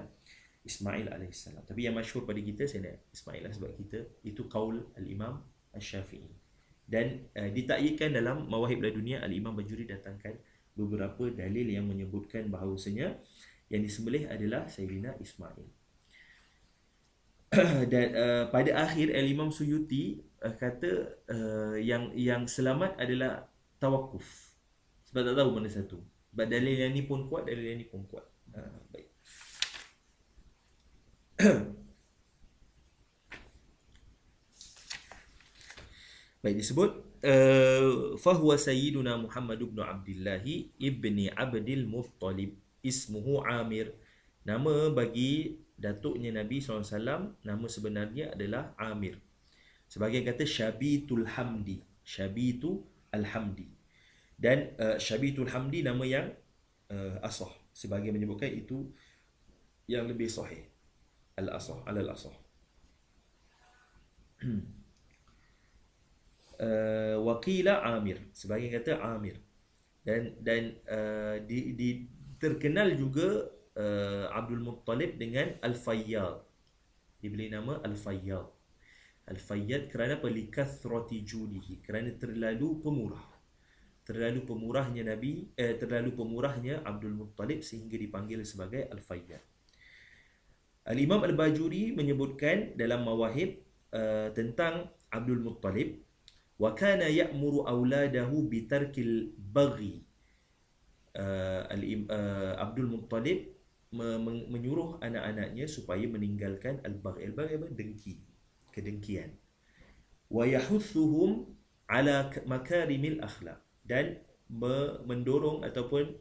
S2: Ismail alaihissalam. Tapi yang masyhur pada kita Sayyidina Ismail lah, sebab kita itu qaul al-Imam Asy-Syafi'i. Dan ditakyidkan dalam Mawahib Ladunia, al-Imam Bajuri datangkan beberapa dalil yang menyebutkan bahawasanya yang disembelih adalah Sayyidina Ismail. Dan pada akhir al-Imam Suyuti kata yang selamat adalah tawakuf. Sebab tak tahu mana satu. Sebab dalil yang ni pun kuat, dalil yang ni pun kuat. Baik. Baik, disebut fahuwa sayyiduna Muhammad ibn Abdullah ibni Abdil Muttalib ismuhu Amir Nama bagi datuknya Nabi SAW, nama sebenarnya adalah Amir. Sebagian kata Syabitul Hamdi. Syabitu Al-Hamdi. Dan Syabitul Hamdi nama yang asah. Sebagian menyebutkan itu yang lebih sahih. Al-asah, alal-asah. Waqila Amir. Sebagian kata Amir. Dan terkenal juga Abdul Muttalib dengan Al-Fayyad. Diberi nama Al-Fayyad. Al-Fayyad kerana likathrati judihi, kerana terlalu pemurah. Terlalu pemurahnya terlalu pemurahnya Abdul Muttalib sehingga dipanggil sebagai Al-Fayyad. Al-Imam Al-Bajuri menyebutkan dalam Mawahib tentang Abdul Muttalib, wa kana ya'muru auladahu bitarkil baghi. Abdul Muttalib menyuruh anak-anaknya supaya meninggalkan al-baghi. Al-baghi apa? Dengki, kedengkian. Wa yahuthuhum ala makarimil akhlaq, dan mendorong ataupun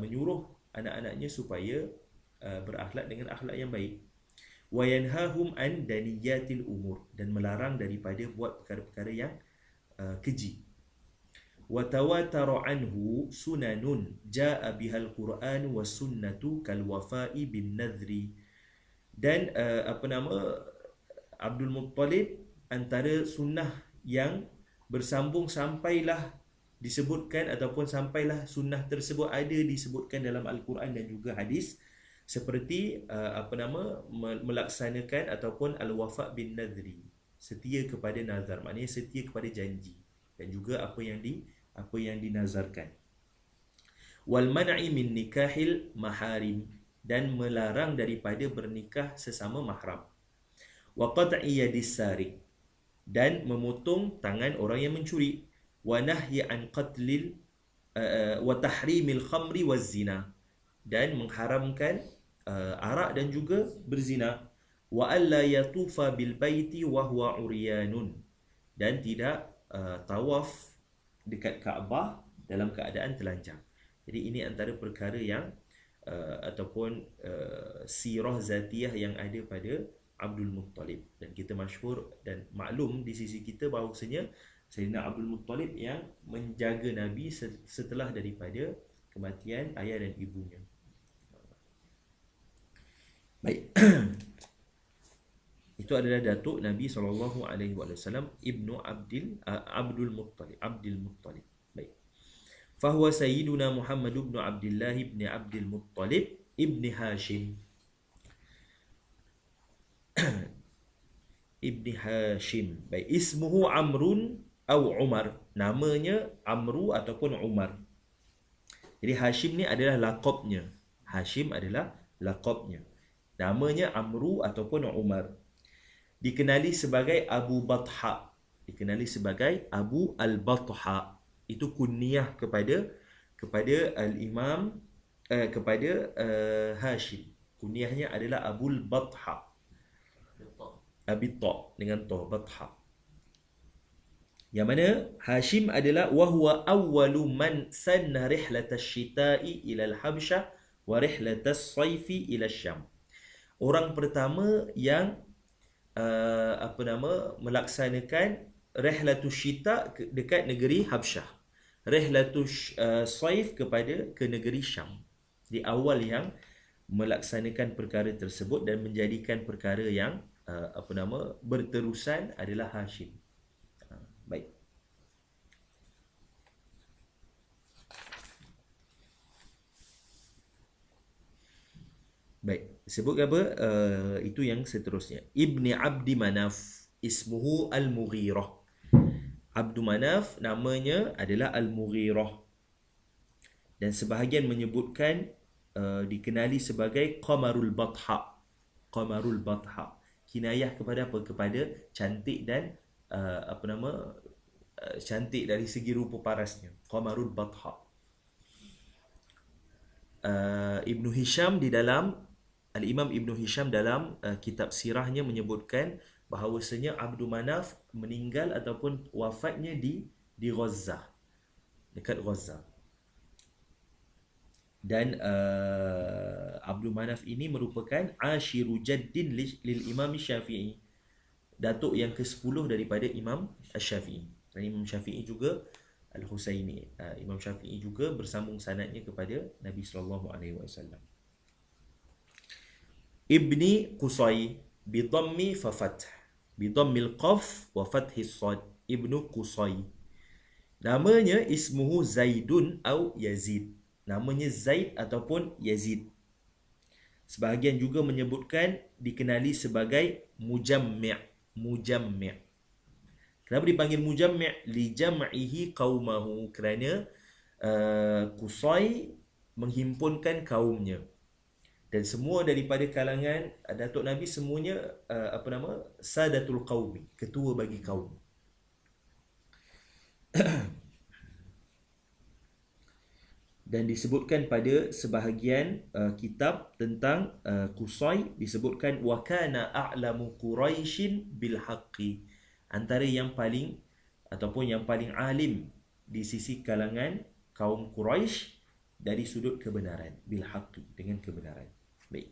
S2: menyuruh anak-anaknya supaya berakhlak dengan akhlak yang baik. Wa yanhahum an daniyatil umur, dan melarang daripada buat perkara-perkara yang keji. Wa tawatara anhu sunanun jaa bihal Quran was sunnatu kal wafa'i bin nadhri. Dan Abdul Muttalib, antara sunnah yang bersambung sampailah disebutkan ataupun sampailah sunnah tersebut ada disebutkan dalam Al-Quran dan juga hadis, seperti melaksanakan ataupun al-wafa' bin nadhri, setia kepada nazar, maknanya setia kepada janji, dan juga apa yang dinazarkan. Wal man'i min nikahil maharim, dan melarang daripada bernikah sesama mahram. Wa qat'i yadis sarik, dan memotong tangan orang yang mencuri. Wa nahyi an qatlil wa tahrimil khamri waz zina, dan mengharamkan arak dan juga berzina. Wa alla yatufa bil baiti wa huwa uryanun, dan tidak tawaf dekat Kaabah dalam keadaan telanjang. Jadi ini antara perkara yang ataupun sirah zatiyah yang ada pada Abdul Muttalib, dan kita masyhur dan maklum di sisi kita bahawasanya Sayyidina Abdul Muttalib yang menjaga Nabi setelah daripada kematian ayah dan ibunya. Baik. Itu adalah datuk Nabi SAW, Ibnu Abdul Muttalib. Baik. Fahuwa Sayyiduna Muhammad ibn Abdullah ibn Abdul Muttalib ibn Hashim. Ibn Hashim. Baik. Ismuhu Amrun atau Umar. Namanya Amru ataupun Umar. Jadi Hashim ni adalah laqabnya. Hashim adalah laqabnya. Namanya Amru ataupun Umar. Dikenali sebagai Abu Batha. Dikenali sebagai Abu Al-Batha. Itu kunyah kepada Al-Imam kepada Hashim. Kunyahnya adalah Abul Batha. Abita dengan ta, Batha. Yang mana Hashim adalah wahwa awwalu man sanna rihlatash shita'i ila al-Habsyah wa rihlatash sayfi ila Syam. Orang pertama yang melaksanakan rihlatush shita dekat negeri Habsyah, rihlatush saif ke negeri Syam. Di awal yang melaksanakan perkara tersebut dan menjadikan perkara yang berterusan adalah Hashim. Baik. Baik, sebut apa? Itu yang seterusnya. Ibni Abdi Manaf, ismuhu Al-Mughirah. Abdu Manaf namanya adalah Al-Mughirah. Dan sebahagian menyebutkan dikenali sebagai Qamarul Batha. Qamarul Batha. Kinayah kepada apa? Kepada cantik dan cantik dari segi rupa parasnya. Qamarul Batha. Ibnu Hisham di dalam Al-Imam Ibnu Hisham dalam kitab sirahnya menyebutkan bahawasanya Abdu Manaf meninggal ataupun wafatnya di Gaza, dekat Gaza. Dan Abdul Manaf ini merupakan ashiru jaddin lil Imam Syafi'i, datuk yang ke-10 daripada Imam Syafi'i. Dan Imam Syafi'i juga Al-Husaini, Imam Syafi'i juga bersambung sanadnya kepada Nabi sallallahu alaihi wasallam. Ibni Qusay bi dhammi fa fath, bi dhammil qaf wa fathis sad. Ibnu Qusay, namanya ismuhu Zaidun atau Yazid, namanya Zaid ataupun Yazid. Sebahagian juga menyebutkan dikenali sebagai Mujammi'. Mujammi'. Kenapa dipanggil Mujammi'? Li jam'ihi qaumahu, kerana Qusay menghimpunkan kaumnya. Dan semua daripada kalangan Datuk Nabi semuanya Sadatul Qaumi, ketua bagi kaum. Dan disebutkan pada sebahagian kitab tentang Qusay, disebutkan wa kana a'lamu Quraisyin bil haqqi, antara yang paling ataupun yang paling alim di sisi kalangan kaum Quraisy dari sudut kebenaran, bil haqqi, dengan kebenaran. Baik.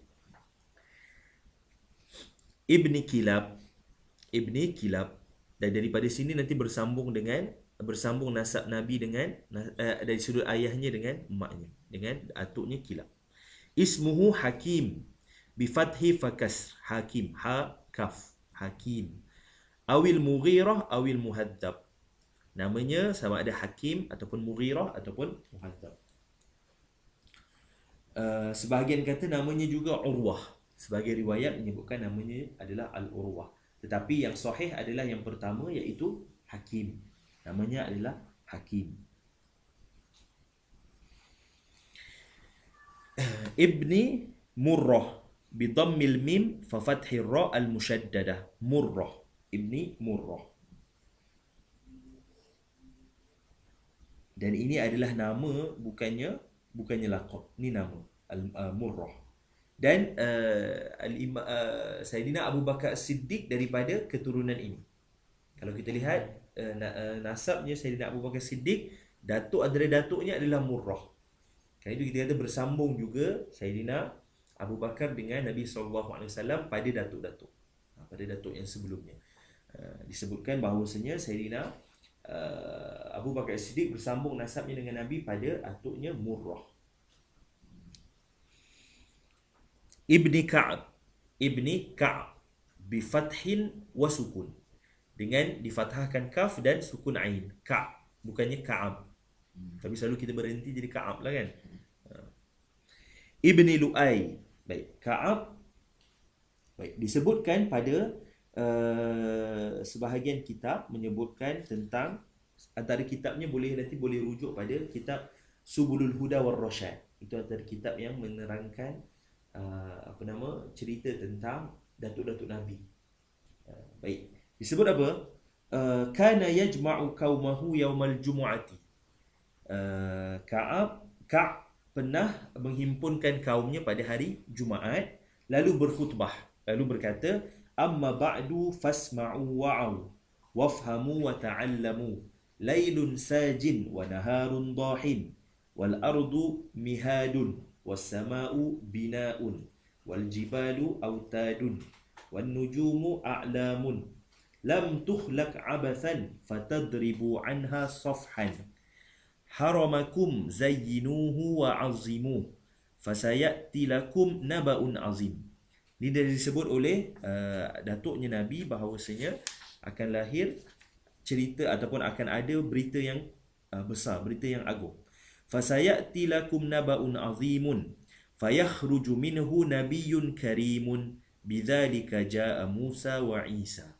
S2: Ibni Kilab, dan daripada sini nanti bersambung nasab Nabi dengan dari sudut ayahnya dengan emaknya, dengan atuknya Kilab. Ismuhu Hakim bi fathi fakas, Hakim, ha kaf, Hakim. Awil Mughirah awil Muhaddab, namanya sama ada Hakim ataupun Mughirah ataupun Muhaddab. Sebahagian kata namanya juga Urwah. Sebagai riwayat menyebutkan namanya adalah Al-Urwah. Tetapi yang sahih adalah yang pertama, iaitu Hakim. Namanya adalah Hakim. Ibni Murrah bi dhammil mim fa fathir ra al mushaddadah. Murrah. Ibni Murrah. Dan ini adalah nama, bukannya laqab. Ini nama Murrah. Dan Sayyidina Abu Bakar Siddiq daripada keturunan ini. Kalau kita lihat nasabnya Sayyidina Abu Bakar Siddiq, datuk antara datuknya adalah Murrah. Kerana itu kita kata bersambung juga Sayyidina Abu Bakar dengan Nabi SAW pada datuk-datuk, pada datuk yang sebelumnya. Disebutkan bahawasanya Sayyidina Abu Bakar Siddiq bersambung nasabnya dengan Nabi pada atuknya Murrah. Ibni Ka'ab bi fathin wa sukun, dengan difathahkan kaf dan sukun ain. Ka'ab, bukannya Ka'ab. Tapi selalu kita berhenti jadi Ka'ab lah kan. Ibni Lu'ay. Baik, Ka'ab. Baik, disebutkan pada sebahagian kitab menyebutkan tentang, antara kitabnya nanti boleh rujuk pada kitab Subulul Huda war Rasyad. Itu antara kitab yang menerangkan cerita tentang datuk-datuk Nabi. Baik, disebut apa? Kana yajma'u qaumahu yaumal jumu'ati. Ka'ab pernah menghimpunkan kaumnya pada hari Jumaat, lalu berkhutbah, lalu berkata, amma ba'du fasma'u wa'u wafhamu wa ta'allamu, laylun sajin wa naharun dahin, wal ardu mihadun was sama'u bina'un wal jibalu autadun wan nujumu a'lamun lam tukhlaq abathan fatadribu anha safhan haramakum zayyinuhu wa azimuh fasayati lakum naba'un azim. Ini dah disebut oleh datuknya Nabi bahawasanya akan lahir cerita ataupun akan ada berita yang besar, berita yang agung. Fasayati lakum naba'un azimun fayakhruju minhu nabiyyun karimun bidzalika jaa Musa wa Isa.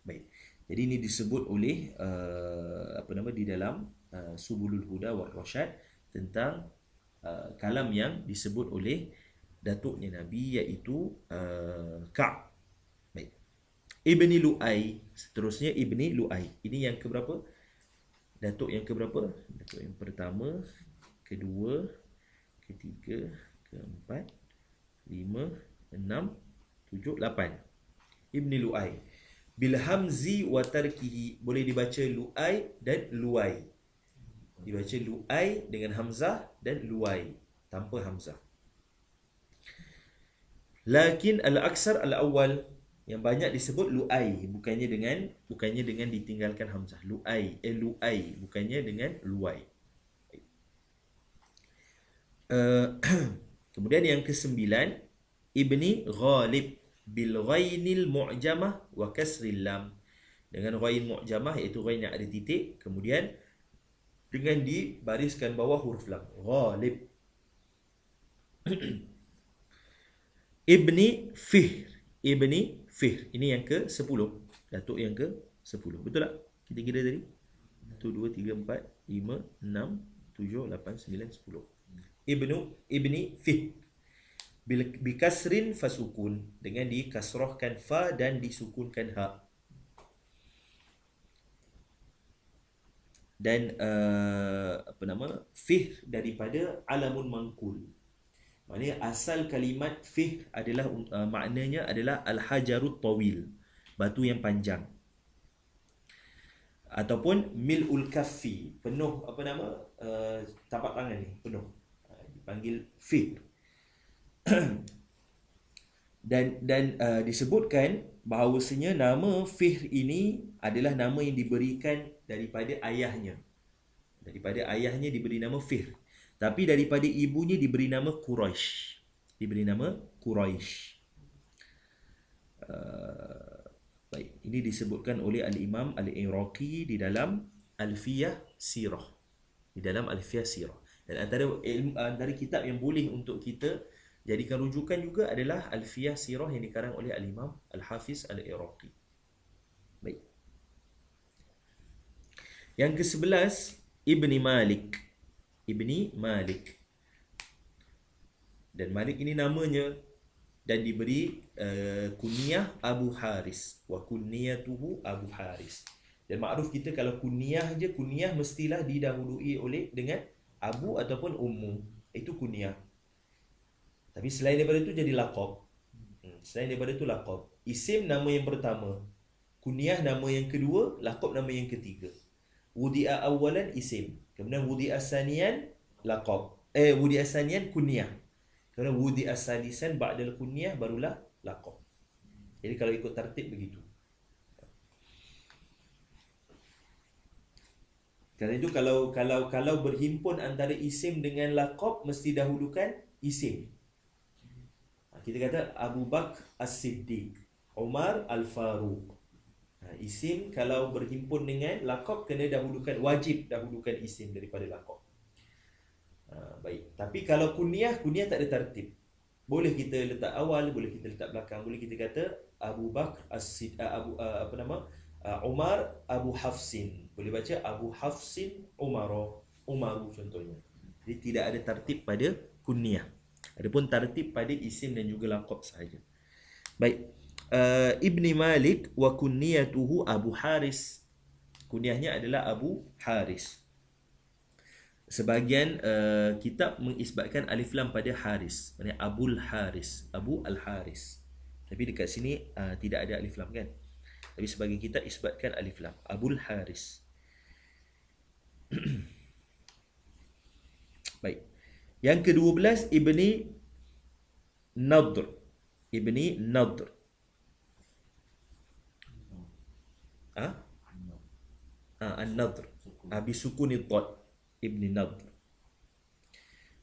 S2: Baik. Jadi ini disebut oleh di dalam Subulul Huda war Rasyad tentang kalam yang disebut oleh datuknya Nabi, iaitu Ka'ab. Baik. Ibni Lu'ay, seterusnya Ibni Lu'ay. Ini yang keberapa? Datuk yang keberapa? Datuk yang pertama, kedua, ketiga, keempat, 5, 6, 7, 8. Ibni Lu'ay. Bil hamzi wa tarkihi, boleh dibaca Lu'ay dan Lu'ay. Dibaca lu'ai dengan hamzah dan luai tanpa hamzah. Lakin al-aksar al-awwal, yang banyak disebut lu'ai, bukannya dengan ditinggalkan hamzah. Lu'ai bukannya dengan luai. Kemudian yang kesembilan, ibni ghalib bil ghainil mu'jamah wa kasril lam, dengan ghain mu'jamah iaitu ghain yang ada titik, kemudian dengan dibariskan bawah huruf lam. Ghalib. Ibni Fihr. Ibni Fihr. Ini yang ke-10. Datuk yang ke-10. Betul tak? Kita kira tadi. 1, 2, 3, 4, 5, 6, 7, 8, 9, 10. Ibni Fihr. Bikasrin fasukun. Dengan dikasrahkan fa dan disukunkan ha. Dan Fihr daripada alamun mangkul. Maknanya asal kalimat fihr adalah maknanya adalah al-hajarut tawil, batu yang panjang. Ataupun mil'ul kaffi, penuh tapak tangan ni, penuh. Dipanggil fihr. dan disebutkan bahawasanya nama fihr ini adalah nama yang diberikan daripada ayahnya. Daripada ayahnya diberi nama Fihr. Tapi daripada ibunya diberi nama Quraisy. Diberi nama Quraisy. Baik, ini disebutkan oleh Al-Imam Al-Iraqi di dalam Alfiyah Sirah. Di dalam Alfiyah Sirah. Dan antara kitab yang boleh untuk kita jadikan rujukan juga adalah Alfiyah Sirah yang dikarang oleh Al-Imam Al-Hafiz Al-Iraqi. Baik. Yang ke-11, Ibni Malik. Ibni Malik. Dan Malik ini namanya dan diberi kunyah Abu Haris. Wa kunyatuhu Abu Haris. Dan makruf kita kalau kunyah je, kunyah mestilah didahului dengan Abu ataupun Ummu. Itu kunyah. Tapi selain daripada itu jadi laqab. Selain daripada itu laqab. Isim nama yang pertama, kunyah nama yang kedua, laqab nama yang ketiga. Wudi'a awalan isim, kemudian wudi'a saniyan laqab. Wudi'a saniyan kunyah. Kemudian wudi'a salisan ba'dal kunyah barulah laqab. Jadi kalau ikut tertib begitu. Kerana itu kalau berhimpun antara isim dengan laqab mesti dahulukan isim. Kita kata Abu Bakar As-Siddiq, Umar Al-Faruq. Isim kalau berhimpun dengan laqab kena dahulukan, wajib dahulukan isim daripada laqab. Baik. Tapi kalau kunyah tak ada tertib. Boleh kita letak awal, boleh kita letak belakang. Boleh kita kata Abu Bakar Umar Abu Hafsin. Boleh baca Abu Hafsin Umaru contohnya. Jadi tidak ada tertib pada kunyah. Adapun tertib pada isim dan juga laqab sahaja. Baik. Ibni Malik wa kunyatuhu Abu Haris. Kunyahnya adalah Abu Haris. Sebahagian kitab mengisbatkan alif lam pada Haris, maksudnya Abul Haris, Abu Al-Haris. Tapi dekat sini tidak ada alif lam kan. Tapi sebahagian kitab isbatkan alif lam, Abul Haris. Baik. Yang ke-12 Ibni Nadr. Ibni Nadr. An-Nadr. Bisukuni dhad. Ibni Nadr.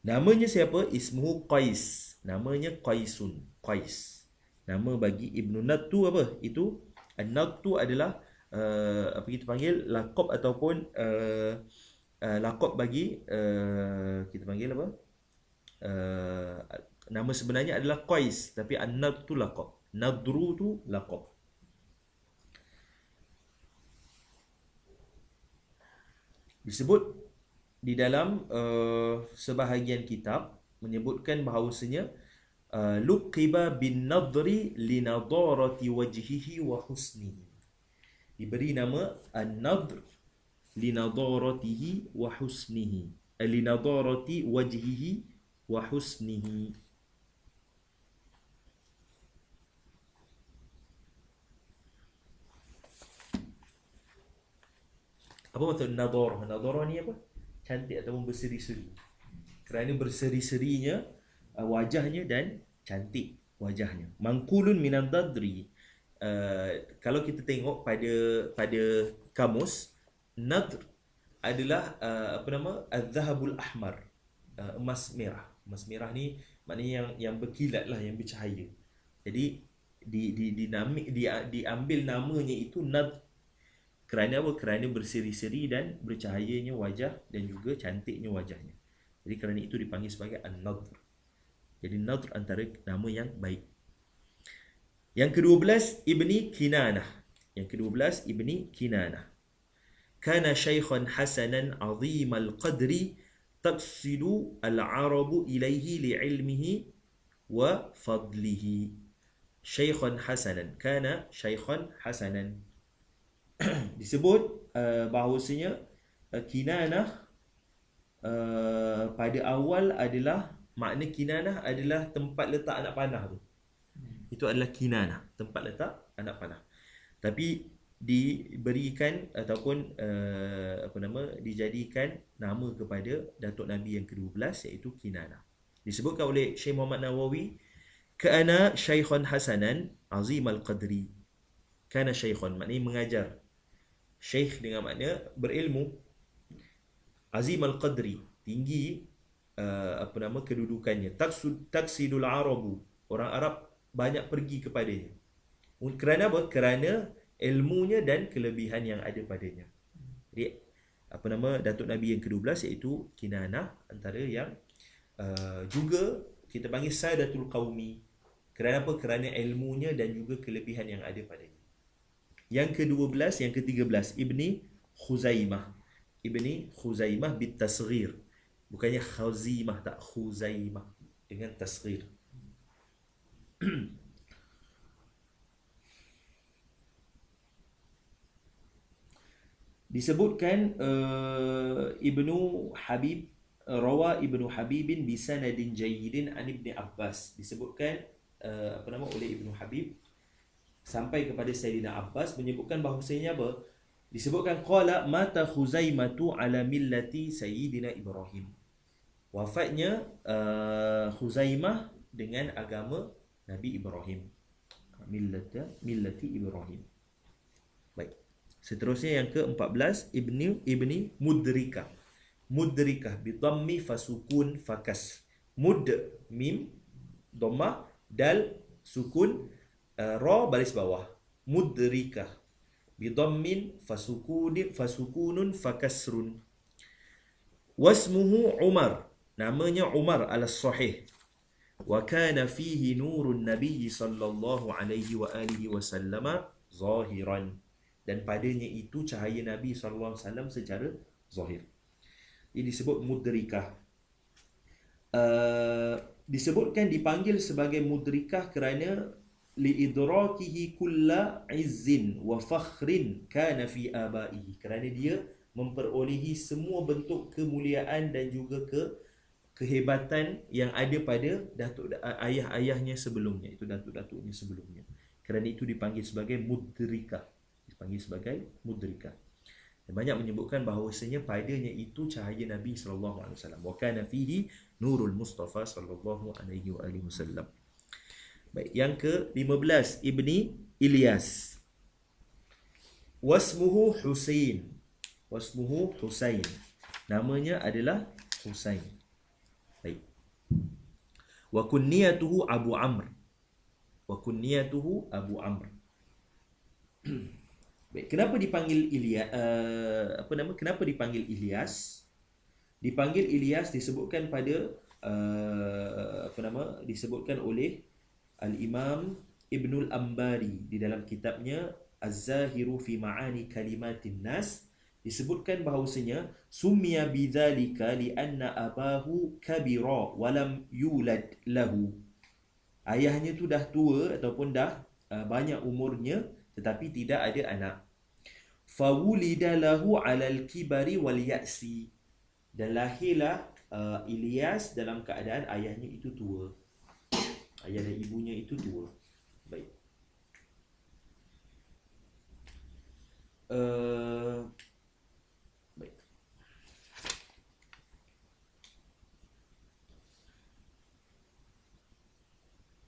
S2: Namanya siapa? Ismuhu Qais. Namanya Qaisun. Qais. Nama bagi Ibnu Nadr tu apa? Itu An-Nadr tu adalah apa kita panggil laqab ataupun laqab bagi kita panggil apa? Nama sebenarnya adalah Qais, tapi An-Nadr tu laqab. Nadru tu laqab. Disebut di dalam sebahagian kitab menyebutkan bahawasanya luqiba bin nadri li nadarati wajhihi wa husnihi. Diberi nama an-nadr li nadaratihi wa husnihi. Li nadarati wajhihi wa husnihi. Apa maksud nadarah? Nadarah ni apa? cantik ataupun berseri-seri. Kerana berseri-serinya wajahnya dan cantik wajahnya. Mangkulun minan nadri. Kalau kita tengok pada kamus, nadr adalah az-zahabul ahmar, emas merah. Emas merah ni maknanya yang berkilat lah, yang bercahaya. Jadi diambil namanya itu nadr. Kerana apa? Kerana berseri-seri dan bercahayanya wajah dan juga cantiknya wajahnya. Jadi kerana itu dipanggil sebagai an-nadr. Jadi nadr antara nama yang baik. Yang ke-12 Ibni Kinanah. Yang ke-12 Ibni Kinanah. Kana shaykhan hasanan azimal qadri taqsidu al-arabu ilaihi li'ilmihi wa fadlihi. Shaykhan hasanan. Kana shaykhan hasanan. Disebut bahawasanya Kinanah pada awal adalah, makna Kinanah adalah tempat letak anak panah tu. Itu adalah Kinanah, tempat letak anak panah. Tapi diberikan ataupun dijadikan nama kepada Datuk Nabi yang ke-12 iaitu Kinanah. Disebutkan oleh Syekh Muhammad Nawawi, kana syaikhan hasanan azimal qadri. Kana syaikhan maknanya mengajar. Syekh dengan makna berilmu. Azimal qadri, tinggi kedudukannya. Taksidul arabu, orang Arab banyak pergi kepadanya. Kerana apa? Kerana ilmunya dan kelebihan yang ada padanya. Jadi Datuk Nabi yang ke-12 iaitu Kinanah, antara yang juga kita panggil Sadatul Qaumi. Kerana apa? Kerana ilmunya dan juga kelebihan yang ada padanya. Yang ke-12, yang ke-13 Ibni Khuzaimah. Ibni Khuzaimah bitasghir. Bukannya Khazimah, tak, Khuzaimah dengan tasghir. Disebutkan Ibnu Habib, rawa Ibnu Habibin bisanadin jayyidin an Ibni Abbas. Disebutkan oleh Ibnu Habib sampai kepada Sayyidina Abbas, menyebutkan bahawasanya apa? Disebutkan qala mata Khuzaimatu ala millati Sayyidina Ibrahim. Wafatnya Khuzaimah dengan agama Nabi Ibrahim. Millati Ibrahim. Baik. Seterusnya yang ke-14 Ibni Mudrikah. Mudrikah bi dhammi fasukun fakas. Mud mim dhammah, dal sukun, ra baris bawah. Mudrikah bi dhammin fasukunun fakasrun. Wasmuhu Umar, namanya Umar al-Sahih. Wa kana fihi nurun Nabi sallallahu alaihi wa alihi wasallam zahiran, dan padanya itu cahaya Nabi sallallahu alaihi wasallam secara zahir. Ini disebut mudrikah. Disebutkan dipanggil sebagai mudrikah kerana liidrakihi kulla izzin wa fakhrin kana fi abaihi, kerana dia memperolehi semua bentuk kemuliaan dan juga kehebatan yang ada pada ayah-ayahnya sebelumnya, itu datuk-datuknya sebelumnya. Kerana itu dipanggil sebagai mudrikah. Dipanggil sebagai mudrikah. Dan banyak menyebutkan bahawasanya padanya itu cahaya Nabi sallallahu alaihi wasallam. Wa kana fihi nurul Mustafa sallallahu alaihi wasallam. Baik, yang ke-15 Ibni Ilyas. Wasmuhu Husain. Wasmuhu Husain. Namanya adalah Husain. Baik. Wa kunniyatuhu Abu Amr. Wa kunniyatuhu Abu Amr. Baik, kenapa dipanggil Ilyas? Kenapa dipanggil Ilyas? Dipanggil Ilyas disebutkan pada disebutkan oleh Al-Imam Ibnul Ambari di dalam kitabnya Az-Zahiru fi Ma'ani Kalimatin Nas. Disebutkan bahawasanya summiya bidzalika lianna abahu kabira walam yulad lahu. Ayahnya tu dah tua ataupun dah banyak umurnya tetapi tidak ada anak. Fawulida lahu 'alal kibari wal ya'si. Dan lahirlah Ilyas dalam keadaan ayahnya itu tua. Ayah dan ibunya itu tua. Baik. Baik.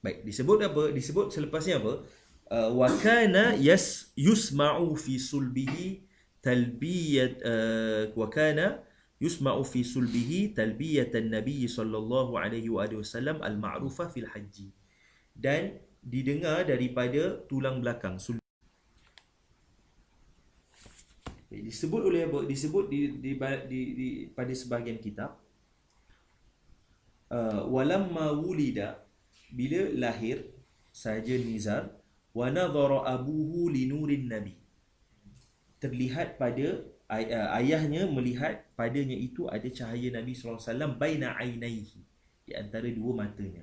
S2: Baik, disebut apa? Disebut selepasnya apa? Wa kana yusma'u fi sulbihi talbiyat wa kana yusma'u fi sulbihi talbiyatan Nabi sallallahu alaihi wasallam al-ma'rufah fil haji. Dan didengar daripada tulang belakang. Disebut oleh apa? Disebut pada sebahagian kitab, walamma wulida, bila lahir saja Nizar, wa nadhara abuhu li nurin nabi, terlihat pada ayahnya melihat padanya itu ada cahaya Nabi sallallahu alaihi wasallam baina ainaihi, di antara dua matanya.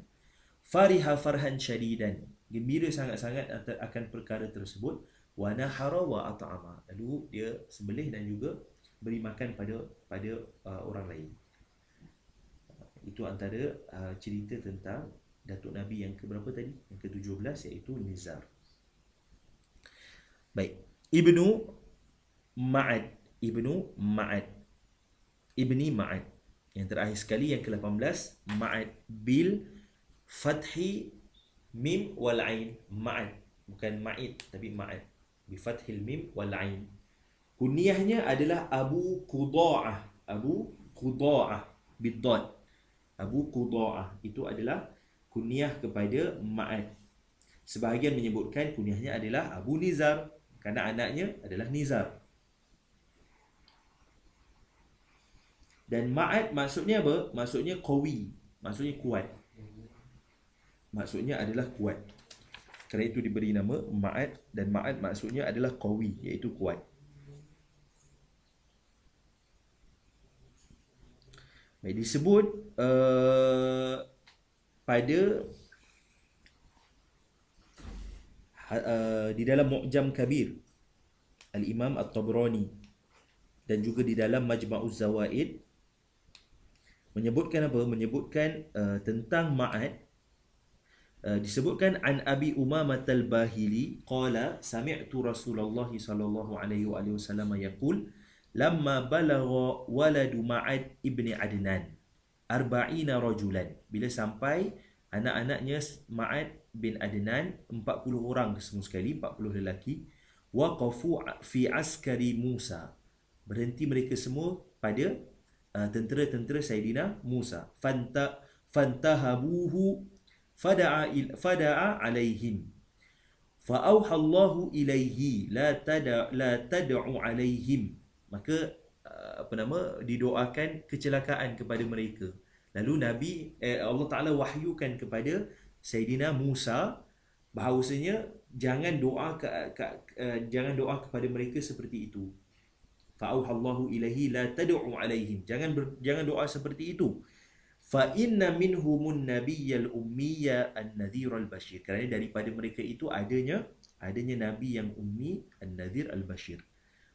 S2: Fariha farhan syadidan, gembira sangat-sangat akan perkara tersebut. Wa nahara wa at'ama, lalu dia sembelih dan juga beri makan pada orang lain. Itu antara cerita tentang Datuk Nabi yang keberapa tadi? Yang ke-17, iaitu Nizar. Baik, Ibni Ma'ad. Yang terakhir sekali, yang ke-18, Ma'ad bil fathi mim wal ain. Ma'ad, bukan Ma'id, tapi Ma'ad bi fathil mim wal ain. Kunyahnya adalah Abu Quda'ah. Bid-dad. Abu Quda'ah itu adalah kunyah kepada Ma'ad. Sebahagian menyebutkan kunyahnya adalah Abu Nizar, kerana anaknya adalah Nizar. Dan Ma'ad maksudnya apa? Maksudnya qawi, maksudnya kuat. Maksudnya adalah kuat. Kerana itu diberi nama Ma'ad, dan Ma'ad maksudnya adalah qawi, iaitu kuat. Baik, disebut pada di dalam Mu'jam Kabir Al-Imam At-Tabrani dan juga di dalam Majma'uz Zawaid menyebutkan apa? Menyebutkan tentang Ma'ad. Disebutkan an Abi Umamah Al-Bahili qala sami'tu Rasulullah sallallahu alaihi wasallam yaqul lamma balagha waladu Ma'ad ibni Adnan 40 rajulan, bila sampai anak-anaknya Ma'ad bin Adnan 40 orang semua sekali, 40 lelaki, waqafu fi askari Musa, berhenti mereka semua pada tentera-tentera Saidina Musa. Fantahabuhu fada'a alaihim fa'auha Allahu ilaihi la tad'u alaihim, maka didoakan kecelakaan kepada mereka. Lalu Allah Ta'ala wahyukan kepada Saidina Musa bahawasanya jangan doa kepada mereka seperti itu. Fa'auhallahu ilaihi la tad'u alaihim, jangan doa seperti itu. Fa inna minhumun nabiyyal ummiyya an-nadhir al-bashir, kerana daripada mereka itu adanya nabi yang ummi, an-nadhir al-bashir.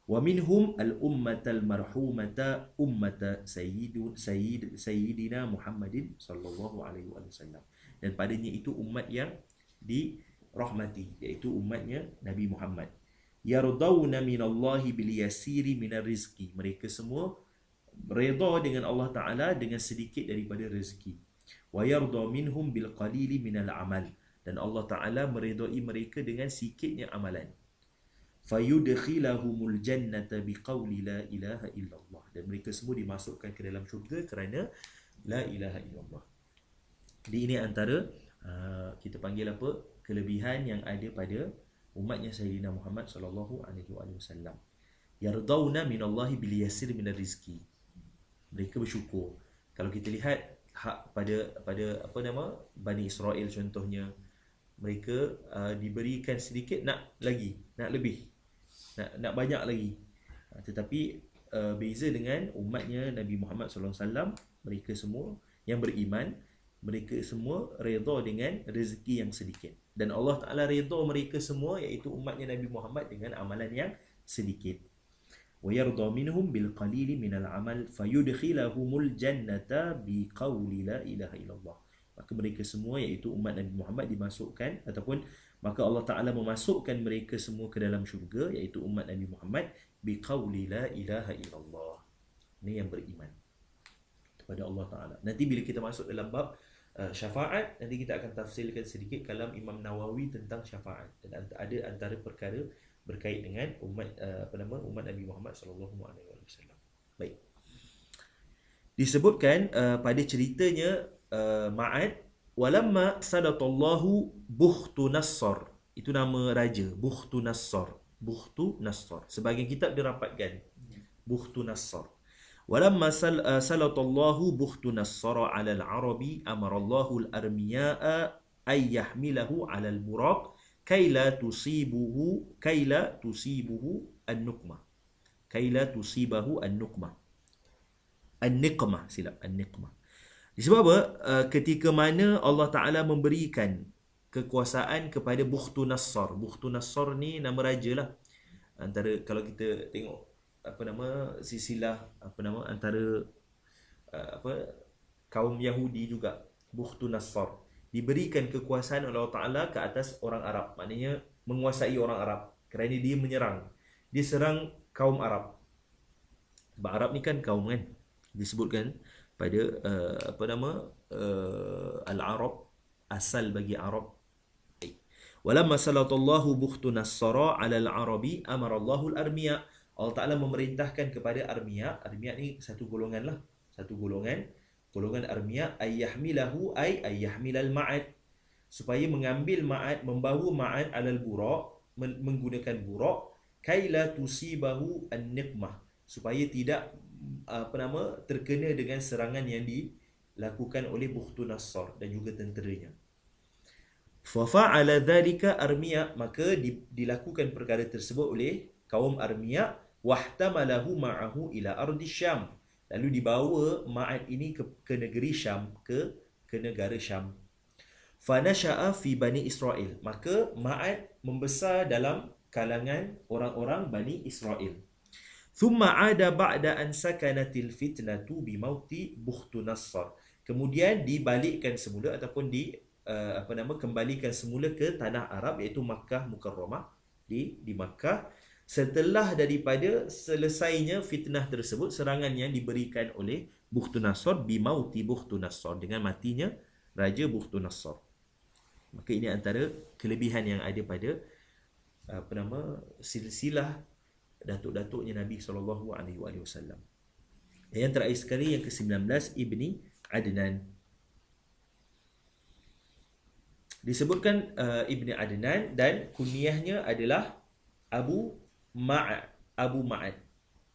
S2: Wa minhum al-ummatal marhumata ummata sayyidina Muhammadin sallallahu alaihi wasallam, dan padanya itu umat yang dirahmati, iaitu umatnya Nabi Muhammad. Yardawna minallahi bil yasiri minar rizqi, mereka semua redha dengan Allah Ta'ala dengan sedikit daripada rezeki. Wa yarda minhum bil qalili minal amal, dan Allah Ta'ala meredai mereka dengan sikitnya amalan. Fayudkhilahumul jannata biqauli la ilaha illallah, dan mereka semua dimasukkan ke dalam syurga kerana la ilaha illallah. Jadi ini antara kita panggil apa, kelebihan yang ada pada umatnya Sayyidina Muhammad sallallahu alaihi wasallam. Yardawna minallahi bil yasir minar rizki, mereka bersyukur. Kalau kita lihat pada Bani Israel contohnya, mereka diberikan sedikit, nak lebih, nak banyak lagi. Tetapi beza dengan umatnya Nabi Muhammad SAW, mereka semua yang beriman, mereka semua redha dengan rezeki yang sedikit, dan Allah Ta'ala redha mereka semua, iaitu umatnya Nabi Muhammad, dengan amalan yang sedikit. Wa yarda minhum bil qalili minal amal fayudkhilahumul jannata biqauli la ilaha illallah, maka mereka semua, iaitu umat Nabi Muhammad, dimasukkan, ataupun maka Allah Ta'ala memasukkan mereka semua ke dalam syurga, iaitu umat Nabi Muhammad, biqauli la ilaha illallah. Ini yang beriman kepada Allah Ta'ala. Nanti bila kita masuk dalam bab syafaat. Nanti kita akan tafsirkan sedikit kalam Imam Nawawi tentang syafaat, dan ada antara perkara berkait dengan umat Nabi Muhammad sallallahu alaihi wasallam. Baik. Disebutkan pada ceritanya Ma'ad, walamma sadatallahu Bukhtu Nassar. Itu nama raja, Bukhtu Nassar. Bukhtu Nassar. Sebahagian kitab dirapatkan Bukhtu Nassar. Walamma salatallahu Bukhtu Nassara 'ala al-'arabi amarallahu al-armiya'a ay yahmilahu 'ala al-buraq kaila tusibuhu an-nuqmah. Kaila tusibahu an-nuqmah. An-niqmah, silap, an-niqmah. Sebab apa? Ketika mana Allah Ta'ala memberikan kekuasaan kepada Bukhtu Nassar. Bukhtu Nassar ni nama raja lah. Antara, kalau kita tengok silsilah antara kaum Yahudi juga, Bukhtu Nassar diberikan kekuasaan oleh Allah Ta'ala ke atas orang Arab. Maknanya menguasai orang Arab, kerana dia menyerang. Dia serang kaum Arab. Sebab Arab ni kan kaum kan, disebutkan pada al-Arab, asal bagi Arab. Walamma salatallahu Bukhtu Nassara 'ala al-Arabi amarallahu al-armiya. Allah Ta'ala memerintahkan kepada armiya. Armiya ni satu golongan lah, satu golongan armiya, ayyahmilahu ayyahmilal ma'ad, supaya mengambil ma'ad, membawa ma'ad 'alal buraq, menggunakan buraq, kaila tusibahu an-niqmah, supaya tidak terkena dengan serangan yang dilakukan oleh Bukhtu Nassar dan juga tenteranya. Fa fa'ala dhalika armiya, maka dilakukan perkara tersebut oleh kaum armiya. Wahtamalahu ma'ahu ila ardi Syam, lalu dibawa Ma'ad ini ke negeri Syam, ke negara Syam. Fa nasha'a fi Bani Israel, maka Ma'ad membesar dalam kalangan orang-orang Bani Israel. Thumma 'ada ba'da an sakanatil fitnatu bi mauti Bukhtu Nassar, kemudian dibalikkan semula ataupun kembalikan semula ke tanah Arab, iaitu Makkah Mukarramah, di Makkah, setelah daripada selesainya fitnah tersebut, serangan yang diberikan oleh Bukhtu Nassar, bimauti Bukhtu Nassar, dengan matinya Raja Bukhtu Nassar. Maka ini antara kelebihan yang ada pada silsilah datuk-datuknya Nabi SAW. Yang terakhir sekali, yang ke-19, Ibni Adnan. Disebutkan Ibni Adnan, dan kunyahnya adalah Abu Ma'ad.